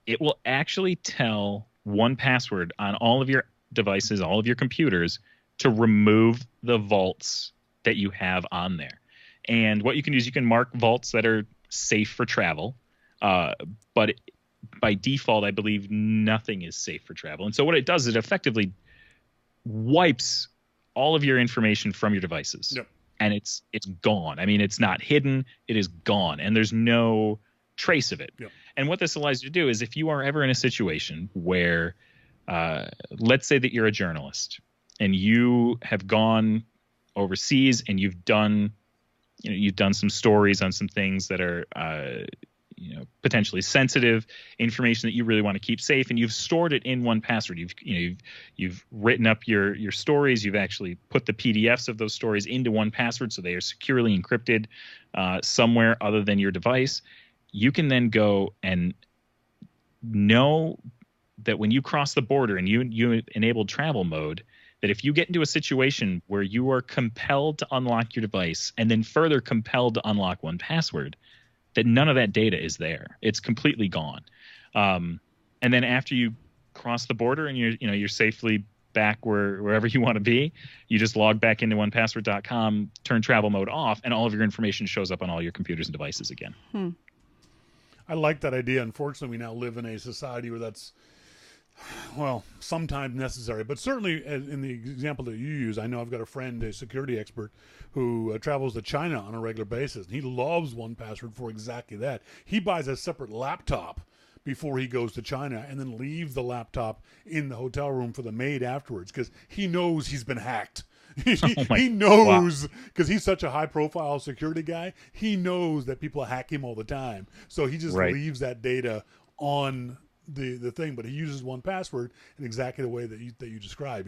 it will actually tell 1Password on all of your devices, all of your computers, to remove the vaults that you have on there. And what you can do is you can mark vaults that are safe for travel. But by default, I believe nothing is safe for travel. And so what it does is it effectively wipes all of your information from your devices. Yep. And it's gone. I mean, it's not hidden. It is gone. And there's no trace of it. Yep. And what this allows you to do is, if you are ever in a situation where, let's say that you're a journalist and you have gone overseas and you've done some stories on some things that are, potentially sensitive information that you really want to keep safe, and you've stored it in 1Password. You've written up your stories. You've actually put the PDFs of those stories into 1Password, so they are securely encrypted somewhere other than your device. You can then go and know that when you cross the border and you enabled travel mode, that if you get into a situation where you are compelled to unlock your device and then further compelled to unlock 1Password, that none of that data is there. It's completely gone. And then after you cross the border and you're safely back wherever you want to be, you just log back into 1Password.com, turn travel mode off, and all of your information shows up on all your computers and devices again. I like that idea. Unfortunately, we now live in a society where that's, well, sometimes necessary, but certainly in the example that you use, I know I've got a friend, a security expert, who travels to China on a regular basis, and he loves 1Password for exactly that. He buys a separate laptop before he goes to China and then leaves the laptop in the hotel room for the maid afterwards, because he knows he's been hacked. He knows, because he's such a high-profile security guy, he knows that people hack him all the time. So he just leaves that data on the thing, but he uses 1Password in exactly the way that you describe.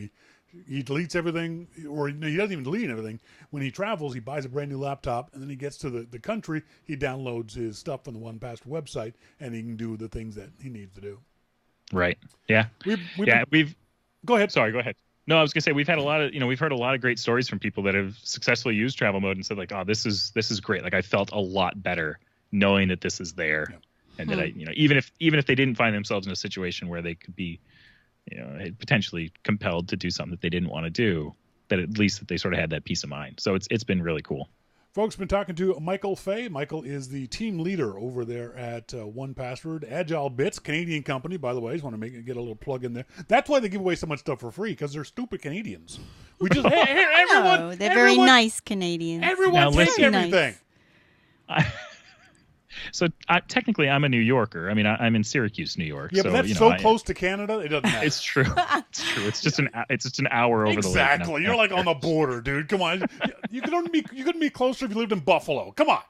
He deletes everything, or he doesn't even delete everything. When he travels, he buys a brand new laptop, and then he gets to the country, he downloads his stuff from the 1Password website, and he can do the things that he needs to do. Right. Yeah. We've go ahead. Sorry, go ahead. No, I was gonna say we've had a lot of, we've heard a lot of great stories from people that have successfully used travel mode and said, like, oh, this is great. Like, I felt a lot better knowing that this is there. Yeah. And that even if they didn't find themselves in a situation where they could be, potentially compelled to do something that they didn't want to do, that at least that they sort of had that peace of mind. So it's been really cool. Folks, been talking to Michael Fey. Michael is the team leader over there at 1Password. Agile Bits, Canadian company, by the way. I just want to get a little plug in there. That's why they give away so much stuff for free, because they're stupid Canadians. We just everyone. They're very nice Canadians. Everyone takes everything. Nice. So technically, I'm a New Yorker. I mean, I'm in Syracuse, New York. Yeah, but that's so close to Canada, it doesn't matter. It's true. It's true. It's just an hour over the lake. Exactly. You're like on the border, dude. Come on. You couldn't be closer if you lived in Buffalo. Come on.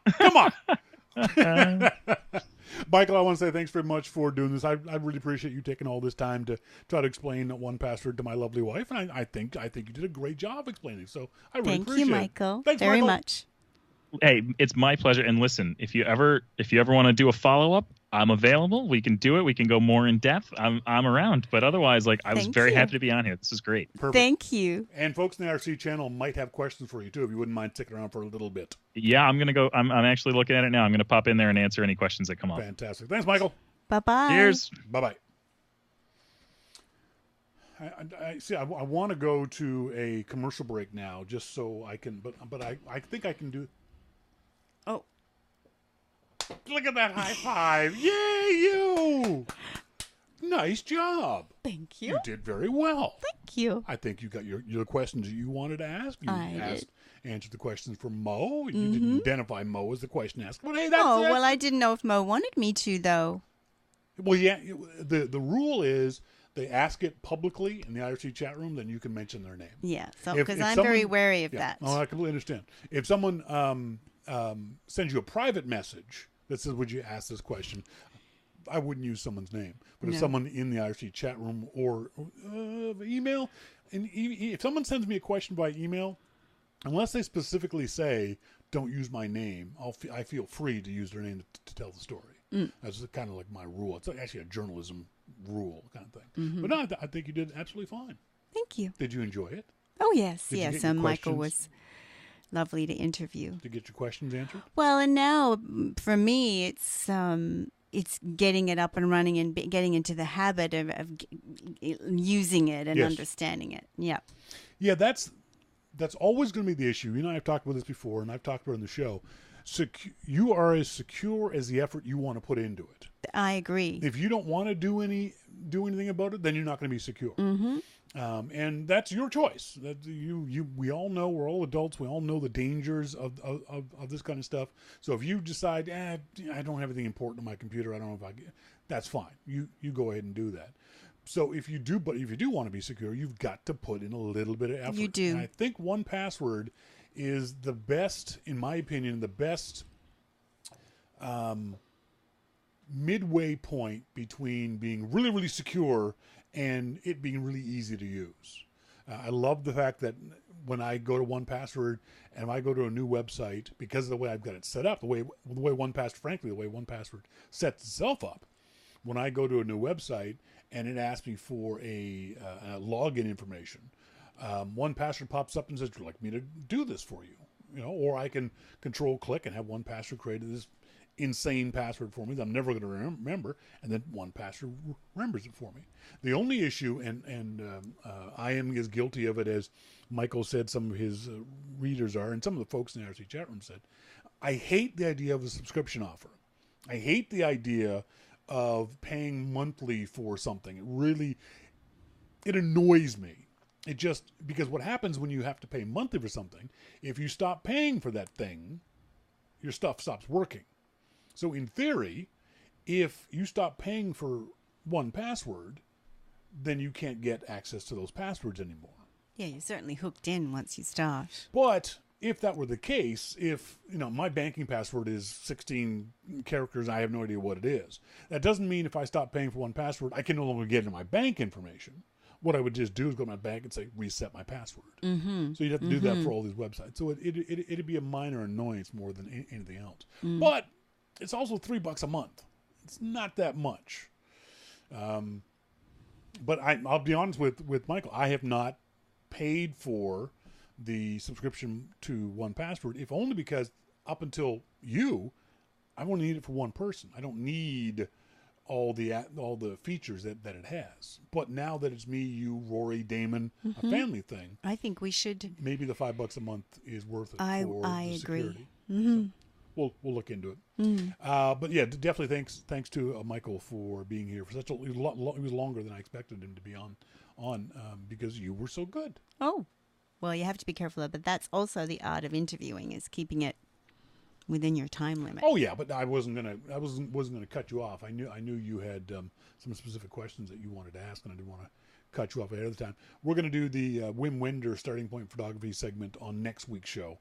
Michael, I want to say thanks very much for doing this. I really appreciate you taking all this time to try to explain 1Password to my lovely wife, and I think you did a great job explaining. So I really appreciate it. Thank you, Michael. Thanks, very Michael. much. Hey, it's my pleasure. And listen, if you ever want to do a follow up, I'm available. We can do it. We can go more in depth. I'm around. But otherwise, like, I was Thank very you. happy to be on here. This is great. Perfect. Thank you. And folks in the IRC channel might have questions for you too, if you wouldn't mind sticking around for a little bit. Yeah, I'm gonna go. I'm actually looking at it now. I'm gonna pop in there and answer any questions that come up. Fantastic. Thanks, Michael. Bye-bye. Cheers. Bye bye. I see. I want to go to a commercial break now, just so I can. But I think I can do. Oh, Look at that high five! Yay, you! Nice job. thank you. You did very well. Thank you. I think you got your questions that you wanted to ask. You I did. answered the questions for Mo. You didn't identify Mo as the question asker. But hey, that's Oh, well, I didn't know if Mo wanted me to, though. well, yeah. The rule is they ask it publicly in the IRC chat room, then you can mention their name. Yeah, so If because I'm someone- very wary of Yeah. that. Oh, I completely understand. If someone sends you a private message that says, "Would you ask this question?" I wouldn't use someone's name, but if No. someone in the IRC chat room or email, and if someone sends me a question by email, unless they specifically say don't use my name, I feel free to use their name to tell the story. That's kind of like my rule. It's actually a journalism rule kind of thing. But no, I think you did absolutely fine. Thank you. Did you enjoy it? Oh, yes, Did you yes. get your Michael questions? was lovely to interview. To get your questions answered? Well, and now for me, it's getting it up and running and getting into the habit of using it and Yes. understanding it. Yeah. Yeah, that's always going to be the issue. You know, I've talked about this before, and I've talked about it on the show. You are as secure as the effort you want to put into it. I agree. If you don't want to do anything about it, then you're not going to be secure. Mm-hmm. And that's your choice. That we all know, we're all adults. We all know the dangers of this kind of stuff. So if you decide, I don't have anything important on my computer, I don't know if that's fine. You go ahead and do that. So if you do want to be secure, you've got to put in a little bit of effort. You do. And I think 1Password is the best, in my opinion, the best midway point between being really, really secure and it being really easy to use. I love the fact that when I go to 1Password and I go to a new website, because of the way I've got it set up, the way 1Password sets itself up, when I go to a new website and it asks me for a login information, 1Password pops up and says, "Would you like me to do this for you?" You know, or I can control click and have 1Password create this insane password for me that I'm never going to remember, and then 1Password remembers it for me. The only issue, and I am as guilty of it as Michael said some of his readers are, and some of the folks in the RC chat room said, I hate the idea of a subscription offer. I hate the idea of paying monthly for something. It annoys me. It just, because what happens when you have to pay monthly for something, if you stop paying for that thing, your stuff stops working. So in theory, if you stop paying for 1Password, then you can't get access to those passwords anymore. Yeah, you're certainly hooked in once you start. But if that were the case, if my banking password is 16 characters, I have no idea what it is. That doesn't mean if I stop paying for 1Password, I can no longer get into my bank information. What I would just do is go to my bank and say, reset my password. Mm-hmm. So you'd have to do that for all these websites. So it'd be a minor annoyance more than anything else. But it's also $3 a month. It's not that much. But I'll be honest with Michael. I have not paid for the subscription to 1Password, if only because up until I only need it for one person. I don't need all the features that it has. But now that it's me, you, Rory, Damon, a family thing, I think we should. maybe the $5 a month is worth it I for the agree. security. Mm-hmm. So we'll look into it. But yeah, definitely thanks to Michael for being here for such it was longer than I expected him to be on because you were so good. Oh, well, you have to be careful of it, but that's also the art of interviewing, is keeping it within your time limit. Oh yeah, but I wasn't gonna cut you off. I knew you had some specific questions that you wanted to ask, and I didn't want to cut you off ahead of the time. We're going to do the Wim Winder Starting Point Photography segment on next week's show.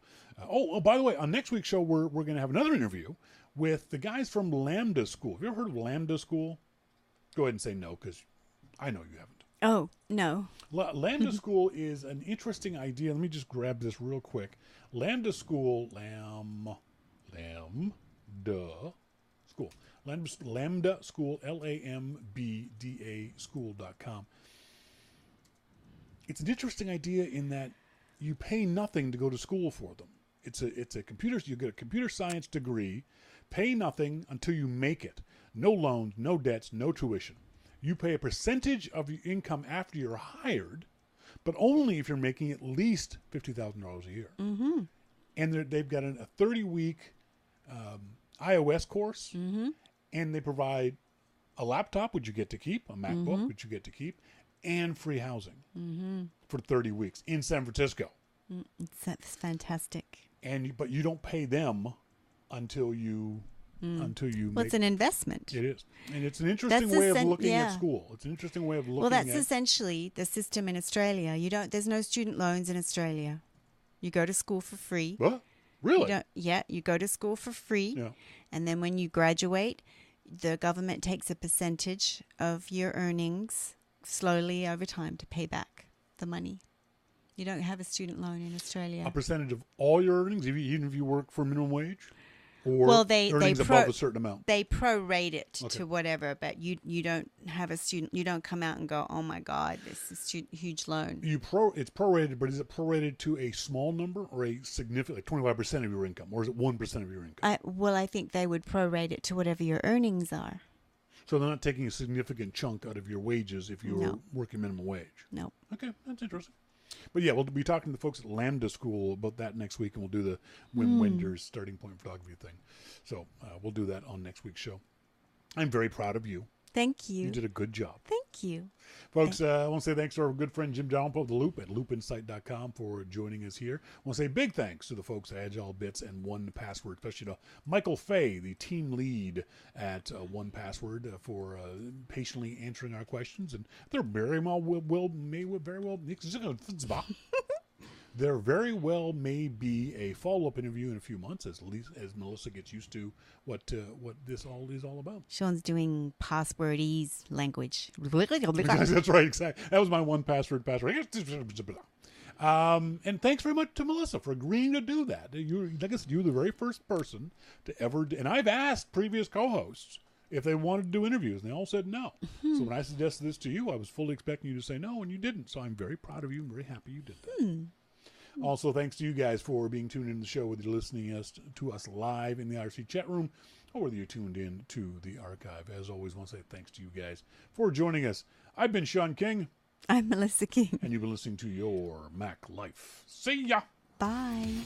By the way, on next week's show, we're going to have another interview with the guys from Lambda School. Have you ever heard of Lambda School? Go ahead and say no, because I know you haven't. Oh, no. Lambda School is an interesting idea. Let me just grab this real quick. Lambda School, Lambda School. Lambda School, LAMBDA School.com. It's an interesting idea in that you pay nothing to go to school for them. It's a computer. You get a computer science degree, pay nothing until you make it. No loans, no debts, no tuition. You pay a percentage of your income after you're hired, but only if you're making at least $50,000 a year. Mm-hmm. And they've got a 30-week iOS course, and they provide a laptop, which you get to keep, a MacBook, which you get to keep, and free housing for 30 weeks in San Francisco. That's fantastic. But you don't pay them until you Well, make it's an investment. it is, and it's an interesting way of looking at school. It's an interesting way of looking. Well, that's essentially the system in Australia. There's no student loans in Australia. You go to school for free. What? Really? You go to school for free, and then when you graduate, the government takes a percentage of your earnings slowly over time to pay back the money. You don't have a student loan in Australia. A percentage of all your earnings, even if you work for minimum wage, or earnings above a certain amount. They prorate it to whatever, but you don't have a student. You don't come out and go, "Oh my God, this is a huge loan." It's prorated, but is it prorated to a small number or a significant, like 25% of your income, or is it 1% of your income? I think they would prorate it to whatever your earnings are. So they're not taking a significant chunk out of your wages if you're working minimum wage. No. Okay, that's interesting. But yeah, we'll be talking to the folks at Lambda School about that next week, and we'll do the Wim Wenders starting point photography thing. So we'll do that on next week's show. I'm very proud of you. Thank you. You did a good job. Thank you. Folks, I want to say thanks to our good friend Jim Dalrymple of The Loop at loopinsight.com for joining us here. I want to say big thanks to the folks at Agile Bits and 1Password, especially to Michael Fey, the team lead at 1Password, for patiently answering our questions. And there very well may be a follow-up interview in a few months as Melissa gets used to what this all is all about. Shawn's doing passwordese language. That's right, exactly. That was my 1Password password. And thanks very much to Melissa for agreeing to do that. You're the very first person to ever and I've asked previous co-hosts if they wanted to do interviews, and they all said no. So when I suggested this to you, I was fully expecting you to say no, and you didn't. So I'm very proud of you and very happy you did that. Also, thanks to you guys for being tuned in to the show, whether you're listening to us live in the IRC chat room or whether you're tuned in to the archive. As always, I want to say thanks to you guys for joining us. I've been Shawn King. I'm Melissa King. And you've been listening to Your Mac Life. See ya. Bye.